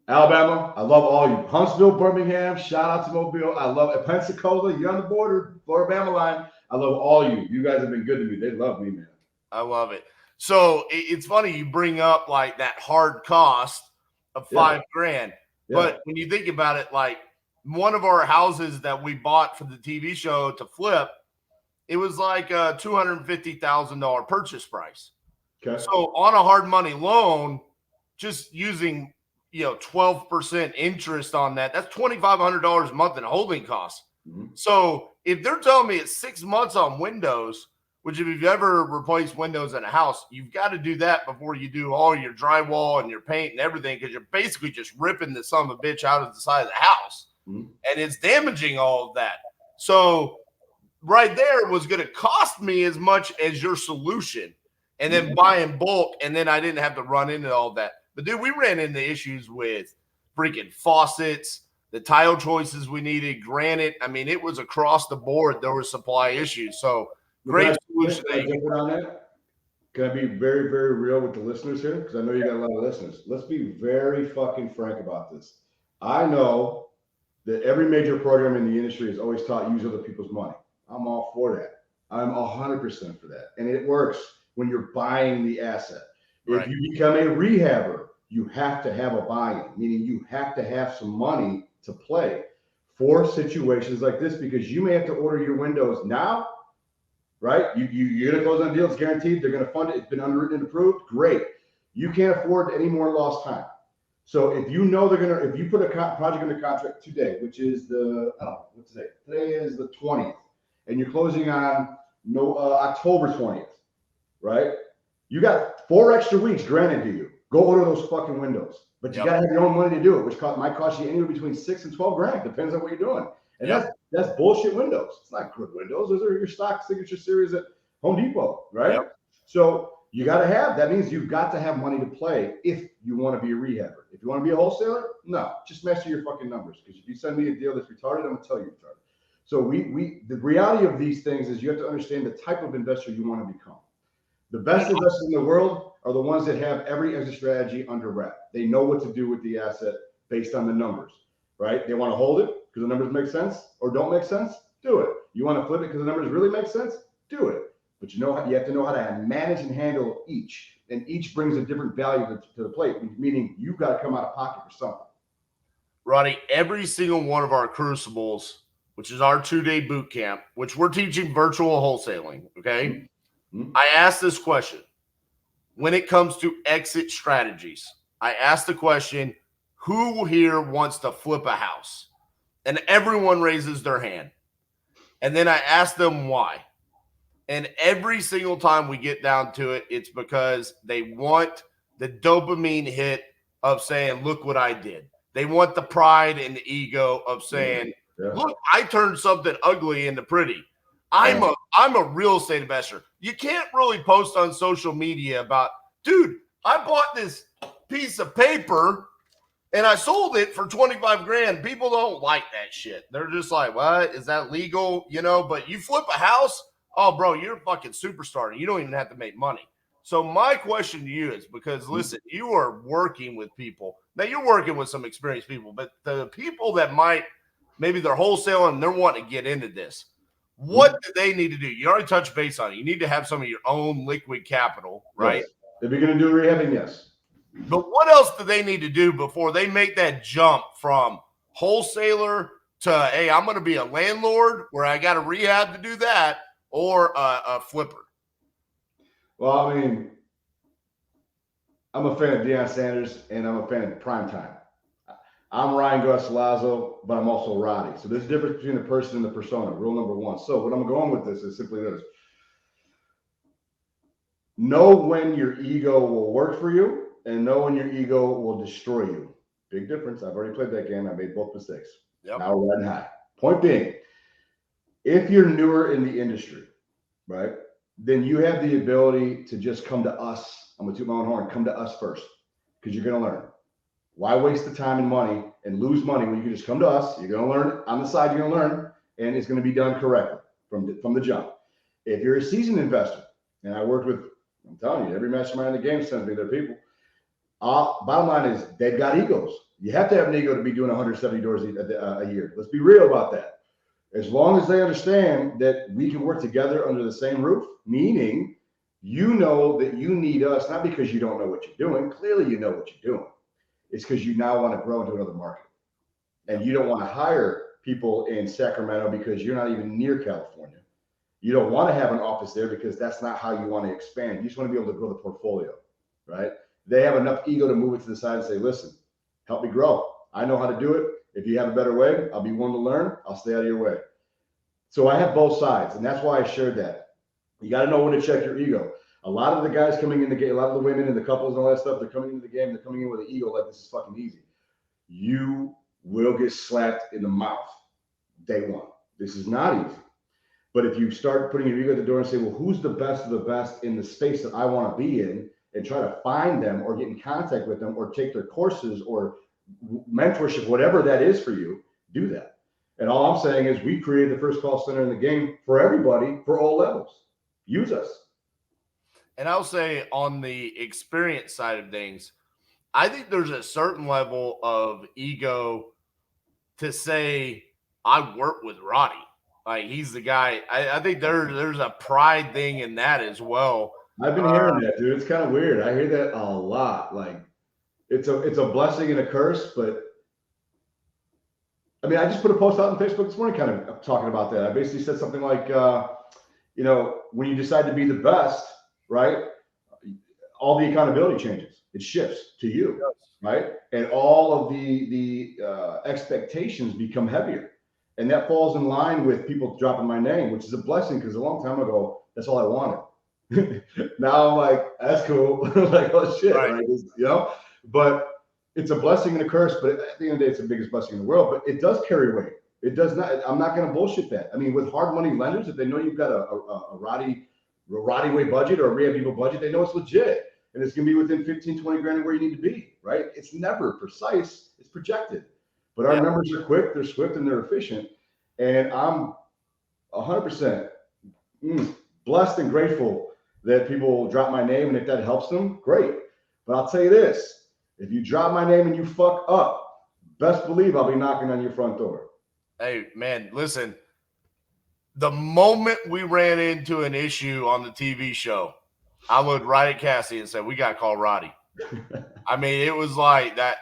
Alabama, I love all you. Huntsville, Birmingham, shout out to Mobile. I love it. Pensacola, you're on the border, Florida-Bama line. I love all you. You guys have been good to me. They love me, man. I love it. So it's funny you bring up like that hard cost of $5,000. Yeah. But when you think about it, like one of our houses that we bought for the TV show to flip, it was like a $250,000 purchase price. Okay. So on a hard money loan, just using 12% interest on that's $2,500 a month in holding costs. Mm-hmm. So if they're telling me it's 6 months on windows, which if you've ever replaced windows in a house, you've got to do that before you do all your drywall and your paint and everything, because you're basically just ripping the son of a bitch out of the side of the house. Mm-hmm. And it's damaging all of that. So right there was going to cost me as much as your solution, and then buy in bulk, and then I didn't have to run into all that. But dude, we ran into issues with freaking faucets, the tile choices we needed, granite. I mean, it was across the board. There were supply issues. So great solution. Can I be very, very real with the listeners here? Because I know you got a lot of listeners. Let's be very fucking frank about this. I know that every major program in the industry has always taught use other people's money. I'm all for that. I'm 100% for that. And it works when you're buying the asset. If you become a rehabber, you have to have a buy-in, meaning you have to have some money to play for situations like this, because you may have to order your windows now, right? You're going to close on a deal. It's guaranteed. They're going to fund it. It's been underwritten and approved. Great. You can't afford any more lost time. So if you know if you put a project under contract today, which is what's today? Today is the 20th, and you're closing on October 20th, right? You got 4 extra weeks granted to you. Go order those fucking windows. But you got to have your own money to do it, which might cost you anywhere between $6,000 and $12,000. Depends on what you're doing. And that's bullshit windows. It's not good windows. Those are your stock signature series at Home Depot, right? Yep. So you got to have, that means you've got to have money to play if you want to be a rehabber. If you want to be a wholesaler, no, just master your fucking numbers. Because if you send me a deal that's retarded, I'm going to tell you retarded. So the reality of these things is you have to understand the type of investor you want to become. The best investor in the world are the ones that have every exit strategy under wrap. They know what to do with the asset based on the numbers, right? They want to hold it because the numbers make sense or don't make sense, do it. You want to flip it because the numbers really make sense, do it. But you have to know how to manage and handle each, and each brings a different value to the plate, meaning you've got to come out of pocket for something. Roddy, every single one of our crucibles, which is our 2-day boot camp, which we're teaching virtual wholesaling, okay? Mm-hmm. I asked this question. When it comes to exit strategies, I asked the question, who here wants to flip a house? And everyone raises their hand. And then I asked them why. And every single time we get down to it, it's because they want the dopamine hit of saying, look what I did. They want the pride and the ego of saying, look, I turned something ugly into pretty. I'm a real estate investor. You can't really post on social media about, dude, I bought this piece of paper and I sold it for 25 grand. People don't like that shit. They're just like, what? Is that legal? You know, but you flip a house, oh, bro, you're a fucking superstar. You don't even have to make money. So my question to you is, because listen, you are working with people. Now you're working with some experienced people, but the people that maybe they're wholesaling and they're wanting to get into this, what do they need to do? You already touched base on it. You need to have some of your own liquid capital, right? Yes. If you're going to do rehabbing, yes. But what else do they need to do before they make that jump from wholesaler to, hey, I'm going to be a landlord where I got a rehab to do that, or a flipper? Well, I mean, I'm a fan of Deion Sanders and I'm a fan of primetime. I'm Rotty Garcilazo, but I'm also Roddy. So there's a difference between the person and the persona, rule number one. So what I'm going with this is simply this. Know when your ego will work for you and know when your ego will destroy you. Big difference. I've already played that game. I made both mistakes. Yep. Now we're riding high. Point being, if you're newer in the industry, right, then you have the ability to just come to us. I'm going to toot my own horn. Come to us first because you're going to learn. Why waste the time and money and lose money when you can just come to us? You're going to learn on the side. You're going to learn, and it's going to be done correctly from the jump. If you're a seasoned investor, and I worked with, I'm telling you, every mastermind in the game sends me their people. Bottom line is they've got egos. You have to have an ego to be doing 170 doors a year. Let's be real about that. As long as they understand that we can work together under the same roof, meaning you know that you need us, not because you don't know what you're doing. Clearly, you know what you're doing. It's because you now want to grow into another market. And you don't want to hire people in Sacramento because you're not even near California. You don't want to have an office there because that's not how you want to expand. You just want to be able to grow the portfolio, right? They have enough ego to move it to the side and say, listen, help me grow. I know how to do it. If you have a better way, I'll be willing to learn. I'll stay out of your way. So I have both sides, and that's why I shared that. You got to know when to check your ego. A lot of the guys coming in the game, a lot of the women and the couples and all that stuff, they're coming into the game, they're coming in with an ego like this is fucking easy. You will get slapped in the mouth day one. This is not easy. But if you start putting your ego at the door and say, well, who's the best of the best in the space that I want to be in, and try to find them or get in contact with them or take their courses or mentorship, whatever that is for you, do that. And all I'm saying is we created the first call center in the game for everybody, for all levels. Use us. And I'll say on the experience side of things, I think there's a certain level of ego to say, I work with Roddy. Like, he's the guy. I think there's a pride thing in that as well. I've been hearing that, dude. It's kind of weird. I hear that a lot. Like, it's a blessing and a curse, but I mean, I just put a post out on Facebook this morning kind of talking about that. I basically said something like, you know, when you decide to be the best, right, all the accountability changes. It shifts to you, right? And all of the expectations become heavier. And that falls in line with people dropping my name, which is a blessing because a long time ago, that's all I wanted. Now I'm like, that's cool. Like, oh shit, right? You know, but it's a blessing and a curse. But at the end of the day, it's the biggest blessing in the world. But it does carry weight. It does not. I'm not going to bullshit that. I mean, with hard money lenders, if they know you've got a Roddy way budget or a Rehab people budget, they know it's legit and it's going to be within 15, 20 grand of where you need to be, right? It's never precise. It's projected. But our numbers are quick, they're swift, and they're efficient. And I'm 100% blessed and grateful that people drop my name, and if that helps them, great. But I'll tell you this: if you drop my name and you fuck up, best believe I'll be knocking on your front door. Hey, man, listen. The moment we ran into an issue on the TV show, I looked right at Cassie and said, "We got to call Roddy." I mean, it was like that.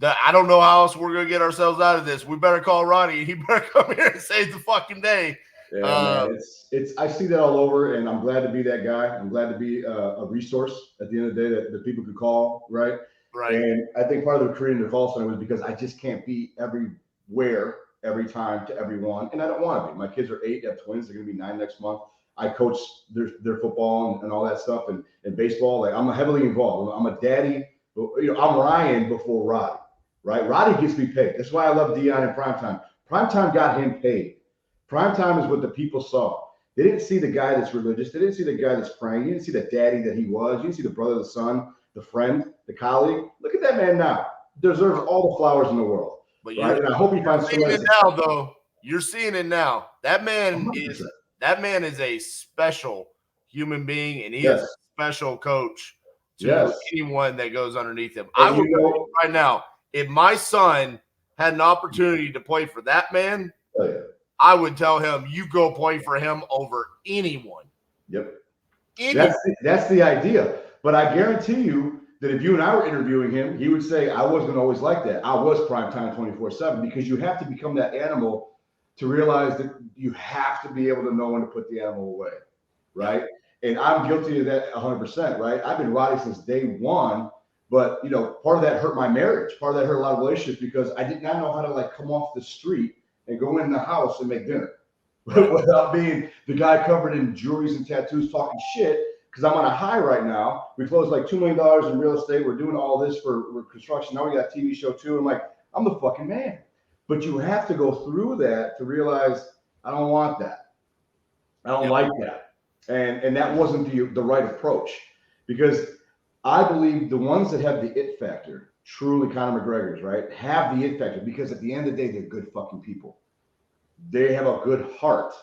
I don't know how else we're gonna get ourselves out of this. We better call Roddy. He better come here and save the fucking day. Yeah, man, it's. I see that all over, and I'm glad to be that guy. I'm glad to be a resource at the end of the day that people could call, right? Right. And I think part of creating the call center was because I just can't be everywhere every time to everyone, and I don't want to be. My kids are 8, they have twins. They're gonna be 9 next month. I coach their football and all that stuff, and baseball. Like, I'm heavily involved. I'm a daddy. I'm Ryan before Roddy, right? Roddy gets me paid. That's why I love Dion in primetime. Primetime got him paid. Primetime is what the people saw. They didn't see the guy that's religious. They didn't see the guy that's praying. You didn't see the daddy that he was. You didn't see the brother, the son, the friend, the colleague. Look at that man now. Deserves all the flowers in the world. But right? And I hope he finds seeing it now, though. You're seeing it now. That man 100%. is a special human being, and he is a special coach to anyone that goes underneath him. And I will tell you right now, if my son had an opportunity to play for that man, I would tell him, you go play for him over anyone. Yep. That's the idea. But I guarantee you that if you and I were interviewing him, he would say, I wasn't always like that. I was primetime 24/7, because you have to become that animal to realize that you have to be able to know when to put the animal away, right? And I'm guilty of that 100%, right? I've been Roddy since day one, but part of that hurt my marriage. Part of that hurt a lot of relationships, because I did not know how to like come off the street and go in the house and make dinner without being the guy covered in jewelries and tattoos talking shit. Because I'm on a high right now. We closed like $2 million in real estate. We're doing all this for construction. Now we got a TV show too. I'm like, I'm the fucking man. But you have to go through that to realize I don't want that. I don't like that. And that wasn't the right approach, because I believe the ones that have the it factor, truly Conor McGregor's, right, have the it factor, because at the end of the day, they're good fucking people. They have a good heart.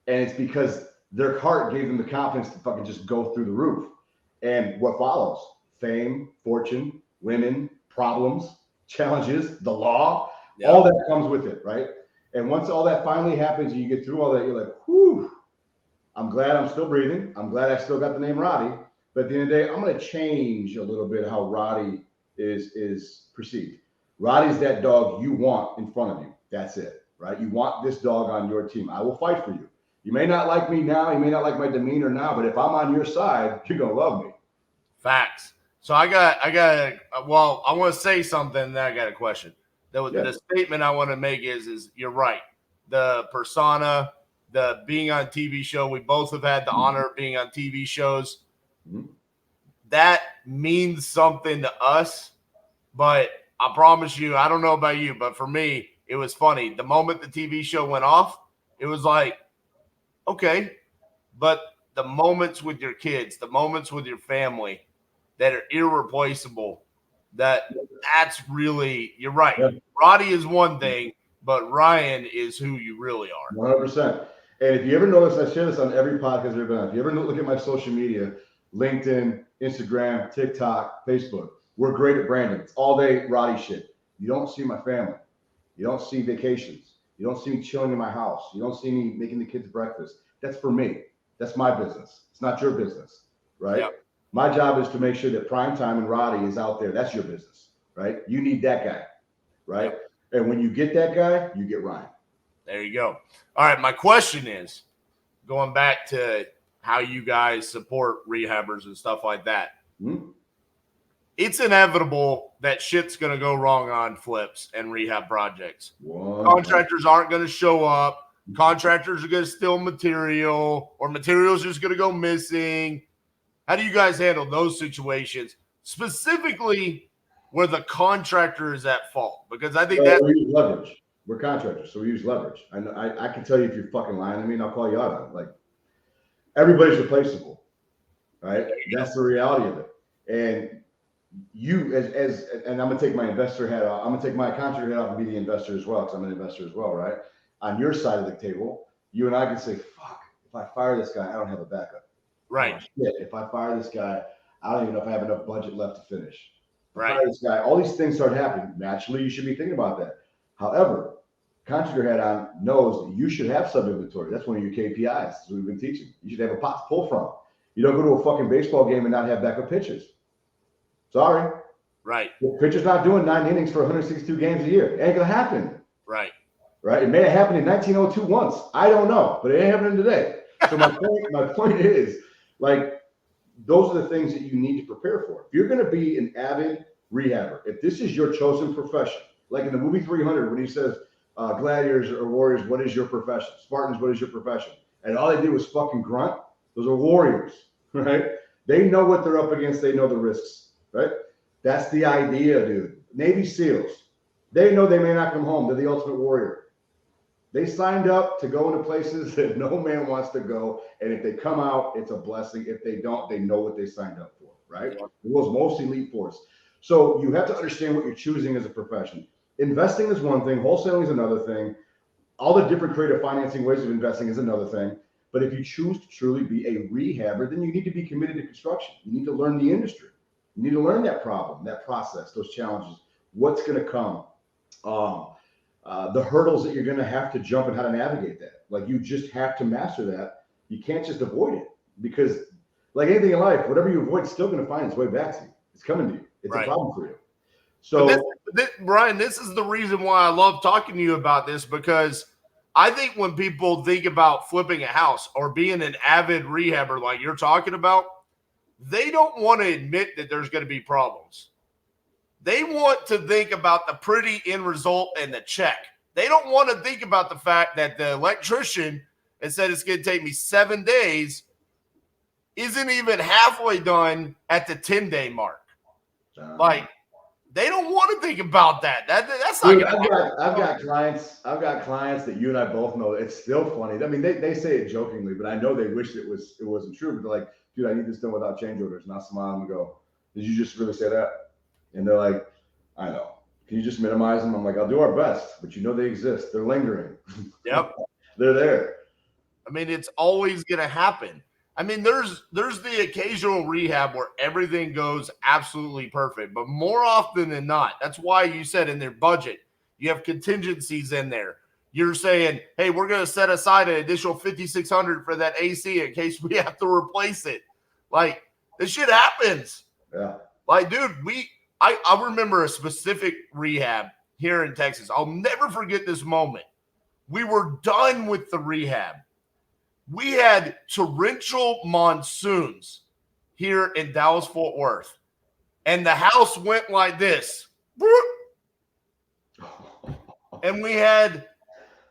And it's because their heart gave them the confidence to fucking just go through the roof. And what follows? Fame, fortune, women, problems, challenges, the law, all that comes with it, right? And once all that finally happens, you get through all that, you're like, whew, I'm glad I'm still breathing. I'm glad I still got the name Roddy. But at the end of the day, I'm going to change a little bit how Roddy is perceived. Roddy's that dog you want in front of you. That's it, right? You want this dog on your team. I will fight for you. You may not like me now. You may not like my demeanor now, but if I'm on your side, you're going to love me. Facts. So I want to say something, then I got a question. The statement I want to make is you're right. The persona, the being on TV show, we both have had the honor of being on TV shows. Mm-hmm. That means something to us, but I promise you, I don't know about you, but for me, it was funny. The moment the TV show went off, it was like, okay, but the moments with your kids, the moments with your family that are irreplaceable, that's really, you're right. Yeah. Roddy is one thing, but Ryan is who you really are. 100%. And if you ever notice, I share this on every podcast I've ever been on. If you ever look at my social media, LinkedIn, Instagram, TikTok, Facebook, we're great at branding. It's all day Roddy shit. You don't see my family. You don't see vacations. You don't see me chilling in my house. You don't see me making the kids breakfast. That's for me. That's my business. It's not your business, right? Yep. My job is to make sure that Primetime and Roddy is out there. That's your business, right? You need that guy, right? Yep. And when you get that guy, you get Ryan. There you go. All right, my question is, going back to how you guys support rehabbers and stuff like that. Mm-hmm. It's inevitable that shit's going to go wrong on flips and rehab projects. Wow. Contractors aren't going to show up. Contractors are going to steal material, or material's just going to go missing. How do you guys handle those situations, specifically where the contractor is at fault? Because I think we use leverage. We're contractors, so we use leverage. I can tell you if you're fucking lying to me, and I'll call you out on it. Like, everybody's replaceable, right? That's the reality of it. And you, and I'm gonna take my investor hat off. I'm gonna take my contractor hat off and be the investor as well, because I'm an investor as well, right? On your side of the table, you and I can say, "Fuck, if I fire this guy, I don't have a backup." Right. Oh, shit, if I fire this guy, I don't even know if I have enough budget left to finish. If I Right. fire this guy, all these things start happening. Naturally, you should be thinking about that. However, contractor hat on knows you should have sub inventory. That's one of your KPIs. That's what we've been teaching. You should have a pot to pull from. You don't go to a fucking baseball game and not have backup pitchers. Sorry. Right. The pitcher's not doing 9 innings for 162 games a year. It ain't gonna happen. Right. Right? It may have happened in 1902 once. I don't know, but it ain't happening today. So my point is, like, those are the things that you need to prepare for. If you're going to be an avid rehabber, if this is your chosen profession, like in the movie 300, when he says, gladiators or warriors, what is your profession? Spartans, what is your profession? And all they did was fucking grunt. Those are warriors, right? They know what they're up against. They know the risks, right? That's the idea, dude. Navy SEALs, they know they may not come home. They're the ultimate warrior. They signed up to go into places that no man wants to go. And if they come out, it's a blessing. If they don't, they know what they signed up for, right? The world's most elite force. So you have to understand what you're choosing as a profession. Investing is one thing. Wholesaling is another thing. All the different creative financing ways of investing is another thing. But if you choose to truly be a rehabber, then you need to be committed to construction. You need to learn the industry. You need to learn that problem, that process, those challenges, what's going to come. The hurdles that you're going to have to jump and how to navigate that. Like, you just have to master that. You can't just avoid it, because like anything in life, whatever you avoid is still going to find its way back to you. It's coming to you. It's a problem for you. So Brian, this is the reason why I love talking to you about this, because I think when people think about flipping a house or being an avid rehabber like you're talking about, they don't want to admit that there's going to be problems. They want to think about the pretty end result and the check. They don't want to think about the fact that the electrician that said it's going to take me 7 days isn't even halfway done at the 10-day mark. Like, they don't want to think about that. That's not. Dude, I've got clients that you and I both know. It's still funny. I mean, they say it jokingly, but I know they wish it wasn't true. But they're like, dude, I need this done without change orders. And I smile and go, did you just really say that? And they're like, I know. Can you just minimize them? I'm like, I'll do our best, but you know they exist. They're lingering. Yep. They're there. I mean, it's always going to happen. I mean, there's the occasional rehab where everything goes absolutely perfect, but more often than not, that's why you said in their budget, you have contingencies in there. You're saying, hey, we're going to set aside an additional $5,600 for that AC in case we have to replace it. Like, this shit happens. Yeah. Like, dude, I remember a specific rehab here in Texas. I'll never forget this moment. We were done with the rehab. We had torrential monsoons here in Dallas-Fort Worth, and the house went like this. And we had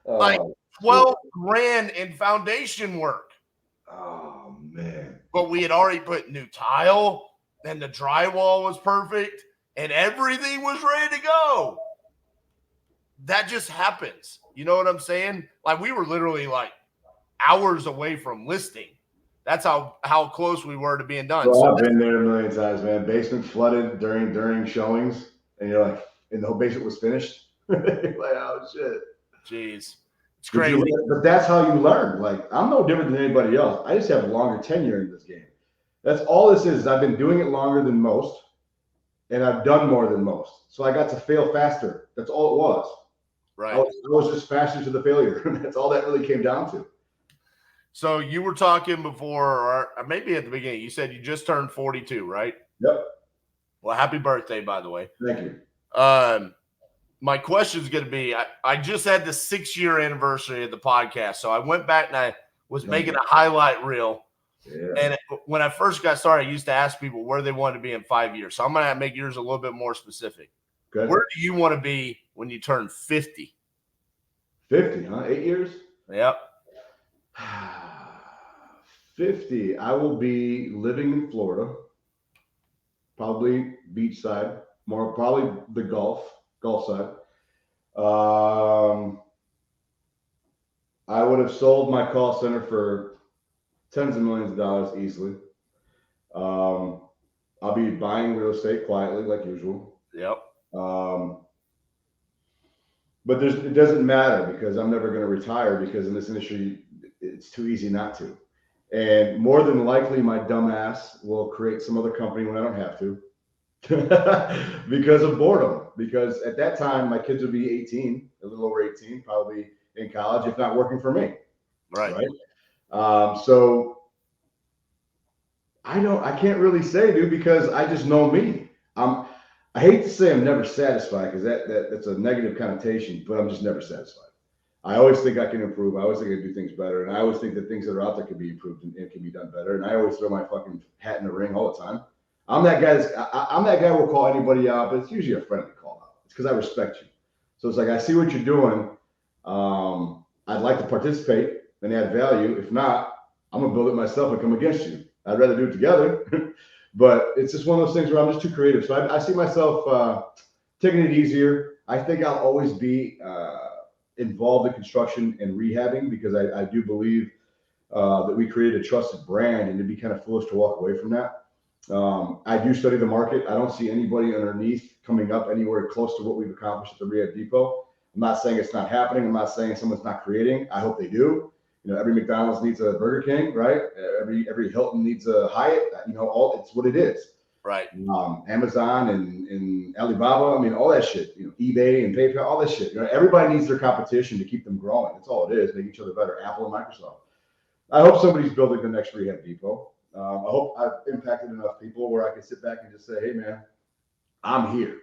like 12 grand in foundation work. Oh, man. But we had already put new tile, and the drywall was perfect, and everything was ready to go. That just happens. You know what I'm saying? Like, we were literally like hours away from listing. That's how close we were to being done. Well, I've been there a million times, man. Basement flooded during showings, and you're like, and the whole basement was finished. Like, oh shit. Jeez. It's crazy. But that's how you learn. Like, I'm no different than anybody else. I just have a longer tenure in this game. That's all this is. I've been doing it longer than most, and I've done more than most. So I got to fail faster. That's all it was. Right. I was just faster to the failure. That's all that really came down to. So you were talking before, or maybe at the beginning, you said you just turned 42, right? Yep. Well, happy birthday, by the way. Thank you. My question is going to be, I just had the 6-year anniversary of the podcast. So I went back and I was making a highlight reel. Yeah. And when I first got started, I used to ask people where they wanted to be in 5 years. So I'm going to make yours a little bit more specific. Good. Where do you want to be when you turn 50? 50, huh? 8 years? Yep. 50. I will be living in Florida, probably beachside, probably the Gulf side. I would have sold my call center for tens of millions of dollars easily. I'll be buying real estate quietly, like usual. Yep. But it doesn't matter, because I'm never going to retire, because in this industry, it's too easy not to. And more than likely, my dumb ass will create some other company when I don't have to because of boredom. Because at that time, my kids would be 18, a little over 18, probably in college, if not working for me. Right. So I can't really say, dude, because I just know me. I hate to say I'm never satisfied because that's a negative connotation, but I'm just never satisfied. I always think I can improve. I always think I can do things better. And I always think that things that are out there can be improved and can be done better. And I always throw my fucking hat in the ring all the time. I'm that guy I'm that guy who will call anybody out, but it's usually a friendly call out. It's because I respect you. So it's like, I see what you're doing. I'd like to participate and add value. If not, I'm going to build it myself and come against you. I'd rather do it together. But it's just one of those things where I'm just too creative. So I see myself taking it easier. I think I'll always be involved in construction and rehabbing because I do believe that we created a trusted brand, and it'd be kind of foolish to walk away from that. I do study the market. I don't see anybody underneath coming up anywhere close to what we've accomplished at the Rehab Depot. I'm not saying it's not happening. I'm not saying someone's not creating. I hope they do. Every McDonald's needs a Burger King, right? Every Hilton needs a Hyatt. It's what it is. Right. Amazon and Alibaba. I mean, all that shit. eBay and PayPal, all that shit. Everybody needs their competition to keep them growing. That's all it is. Make each other better. Apple and Microsoft. I hope somebody's building the next Rehab Depot. I hope I've impacted enough people where I can sit back and just say, hey, man, I'm here,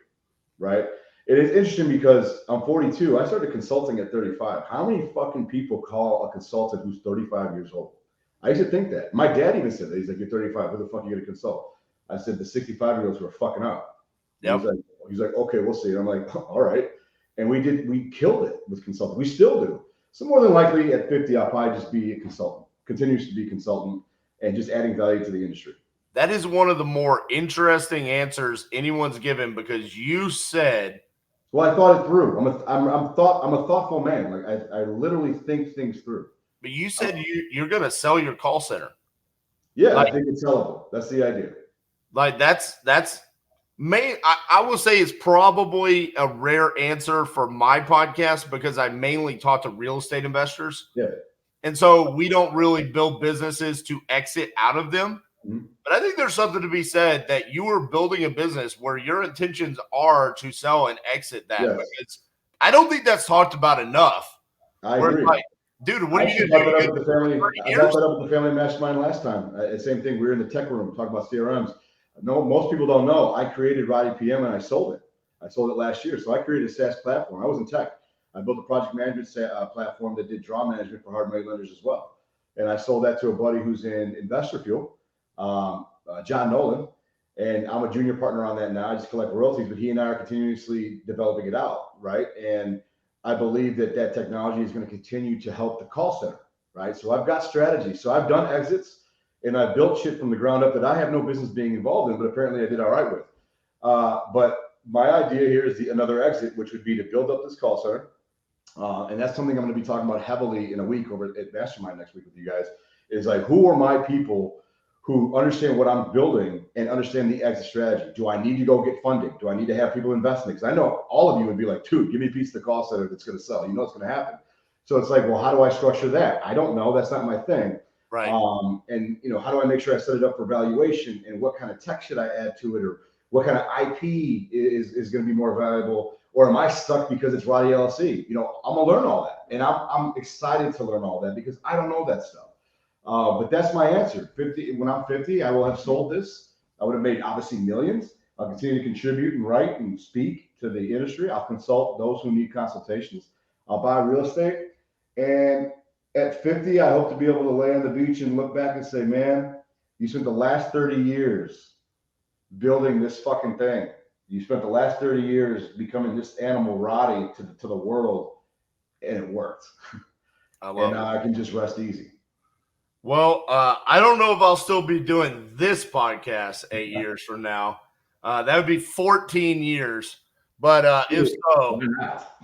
right? It is interesting because I'm 42. I started consulting at 35. How many fucking people call a consultant who's 35 years old? I used to think that. My dad even said that. He's like, you're 35. Who the fuck are you going to consult? I said, the 65-year-olds who are fucking up. Yep. He's like, okay, we'll see. And I'm like, all right. And we killed it with consulting. We still do. So more than likely at 50, I'll probably just be a consultant, continues to be a consultant, and just adding value to the industry. That is one of the more interesting answers anyone's given because you said, well, I thought it through. I'm a thoughtful man. Like I literally think things through. But you said you're going to sell your call center. Yeah, I think it's sellable. That's the idea. Like that's I will say it's probably a rare answer for my podcast because I mainly talk to real estate investors. Yeah. And so we don't really build businesses to exit out of them. Mm-hmm. But I think there's something to be said that you are building a business where your intentions are to sell and exit that. Yes. Because I don't think that's talked about enough. I agree. Like, dude, what are you going to do? I brought that up with the family mastermind last time. Same thing. We were in the tech room talking about CRMs. No, most people don't know. I created Roddy PM and I sold it. I sold it last year. So I created a SaaS platform. I was in tech. I built a project management platform that did draw management for hard money lenders as well. And I sold that to a buddy who's in Investor Fuel, John Nolan. And I'm a junior partner on that now. I just collect royalties, but he and I are continuously developing it out, right? And I believe that technology is going to continue to help the call center, right? So I've got strategies. So I've done exits and I've built shit from the ground up that I have no business being involved in, but apparently I did all right with. But my idea here is another exit, which would be to build up this call center. And that's something I'm going to be talking about heavily in a week over at Mastermind next week with you guys, is like, who are my people who understand what I'm building and understand the exit strategy? Do I need to go get funding? Do I need to have people invest in it? Because I know all of you would be like, dude, give me a piece of the call center that's going to sell. You know it's going to happen. So it's like, well, how do I structure that? I don't know. That's not my thing. Right. And how do I make sure I set it up for valuation, and what kind of tech should I add to it, or what kind of IP is going to be more valuable, or am I stuck because it's Roddy LLC? I'm gonna learn all that, and I'm excited to learn all that because I don't know that stuff. But that's my answer. When I'm 50, I will have sold this. I would have made obviously millions. I'll continue to contribute and write and speak to the industry. I'll consult those who need consultations. I'll buy real estate, and at 50, I hope to be able to lay on the beach and look back and say, man, you spent the last 30 years building this fucking thing. You spent the last 30 years becoming this animal, Roddy, to the world, and it worked. And now I can just rest easy. Well, I don't know if I'll still be doing this podcast 8 years from now. That would be 14 years. But if so,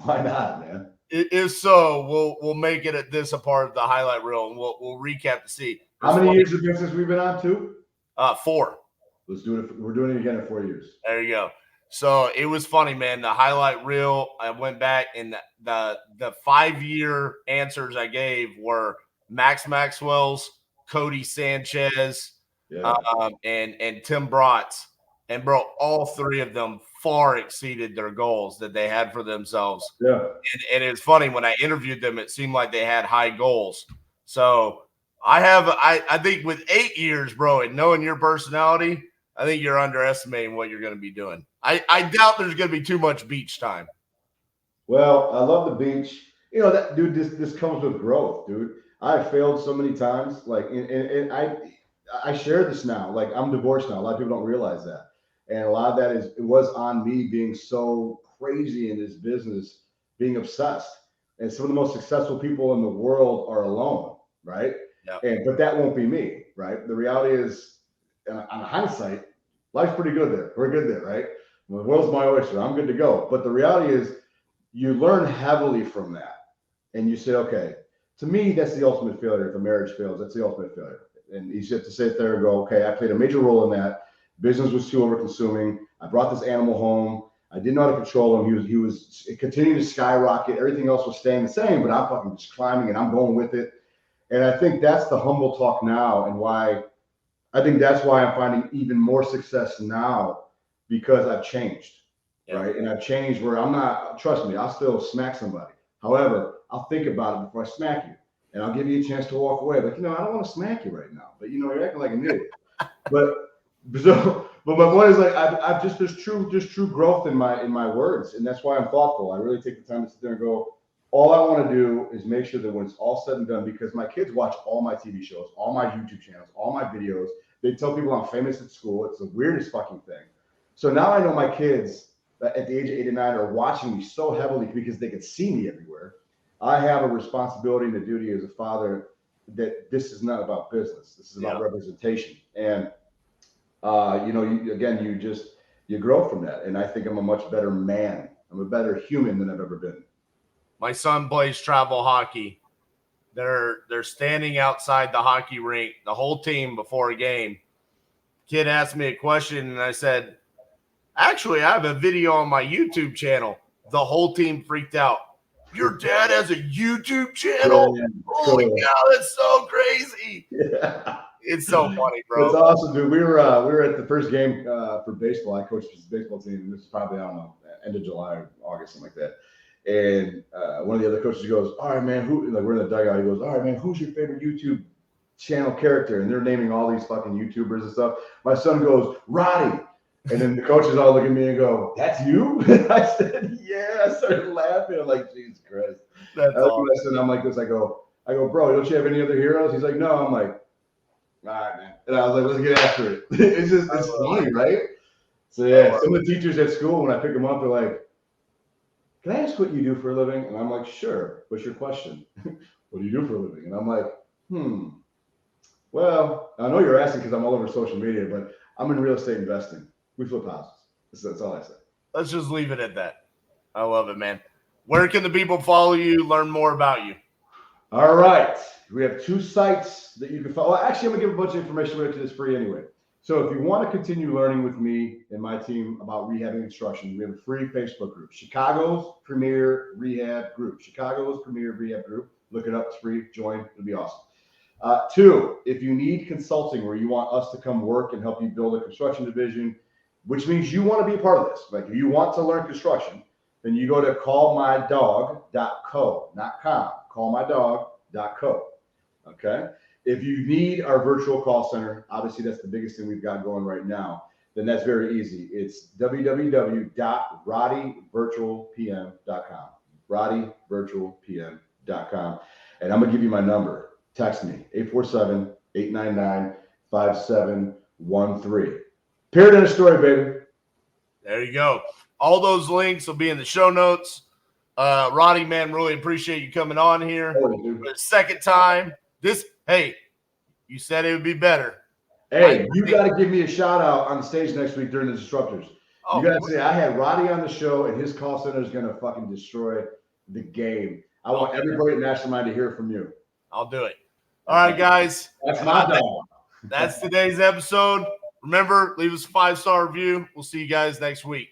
why not, man? If so, we'll make it at this a part of the highlight reel, and we'll recap to see. How many years of business we've been on? 2? 4. Let's do it. We're doing it again in 4 years. There you go. So it was funny, man. The highlight reel, I went back, and the 5-year answers I gave were Max Maxwell's Cody Sanchez, Yeah. and Tim Bratz. And, bro, all three of them far exceeded their goals that they had for themselves. Yeah. And it's funny, when I interviewed them, it seemed like they had high goals. So I think with 8 years, bro, and knowing your personality, I think you're underestimating what you're going to be doing. I doubt there's going to be too much beach time. Well, I love the beach. You know, that dude, this comes with growth, dude. I've failed so many times. Like, and I share this now. Like, I'm divorced now. A lot of people don't realize that. And a lot of that it was on me being so crazy in this business, being obsessed. And some of the most successful people in the world are alone, right? Yeah. But that won't be me, right? The reality is, on hindsight, life's pretty good there. We're good there, right? The world's my oyster. I'm good to go. But the reality is, you learn heavily from that. And you say, okay, to me, that's the ultimate failure. If a marriage fails, that's the ultimate failure. And you have to sit there and go, okay, I played a major role in that. Business was too over-consuming. I brought this animal home. I didn't know how to control him. He was continuing to skyrocket. Everything else was staying the same, but I'm fucking just climbing and I'm going with it. And I think that's the humble talk now, and why I think that's why I'm finding even more success now, because I've changed. Yeah. Right. And I've changed where I'm not, trust me, I'll still smack somebody. However, I'll think about it before I smack you. And I'll give you a chance to walk away. Like, I don't want to smack you right now. But you're acting like an idiot. But my point is, like, I've just there's true growth in my words. And that's why I'm thoughtful. I really take the time to sit there and go, all I want to do is make sure that when it's all said and done, because my kids watch all my TV shows, all my YouTube channels, all my videos. They tell people I'm famous at school. It's the weirdest fucking thing. So now I know my kids at the age of 8 and 9 are watching me so heavily because they can see me everywhere. I have a responsibility and a duty as a father that this is not about business. This is about representation. And, you grow from that. And I think I'm a much better man. I'm a better human than I've ever been. My son plays travel hockey. They're standing outside the hockey rink, the whole team, before a game. Kid asked me a question, and I said, actually, I have a video on my YouTube channel. The whole team freaked out. Your dad has a YouTube channel? Yeah, holy cow, that's so crazy. Yeah. It's so funny, bro. It's awesome, dude. We were at the first game for baseball. I coached his baseball team. This is probably, I don't know, end of July or August, something like that. And one of the other coaches goes, all right, man, we're in the dugout. He goes, all right, man, who's your favorite YouTube channel character? And they're naming all these fucking YouTubers and stuff. My son goes, Roddy. And then the coaches all look at me and go, that's you? I said, yeah. I started laughing. I'm like, Jesus Christ. That's awesome. I'm like this. I go, bro, don't you have any other heroes? He's like, no. I'm like, all right, man. And I was like, let's get after it. It's funny, right? So, yeah, some of the teachers at school, when I pick them up, they're like, can I ask what you do for a living? And I'm like, sure. What's your question? What do you do for a living? And I'm like, well, I know you're asking because I'm all over social media, but I'm in real estate investing. We flip houses. That's all I say. Let's just leave it at that. I love it, man. Where can the people follow you, learn more about you? All right. We have 2 sites that you can follow. Well, actually, I'm going to give a bunch of information right to this free anyway. So if you want to continue learning with me and my team about rehabbing construction, we have a free Facebook group, Chicago's Premier Rehab Group. Chicago's Premier Rehab Group. Look it up. It's free. Join. It'll be awesome. 2, if you need consulting where you want us to come work and help you build a construction division, which means you want to be a part of this. Like, if you want to learn construction, then you go to callmydog.co, not com, callmydog.co. Okay. If you need our virtual call center, obviously that's the biggest thing we've got going right now, then that's very easy. It's www.roddyvirtualpm.com, roddyvirtualpm.com. And I'm going to give you my number. Text me, 847-899-5713. Period in a story, baby. There you go. All those links will be in the show notes. Roddy, man, really appreciate you coming on here for the second time. Hey, you said it would be better. Hey, you got to give me a shout out on the stage next week during the Disruptors. You got to say, I had Roddy on the show, and his call center is going to fucking destroy the game. I want everybody at Mastermind to hear from you. I'll do it. All right, guys. That's my dog. That's today's episode. Remember, leave us a 5-star review. We'll see you guys next week.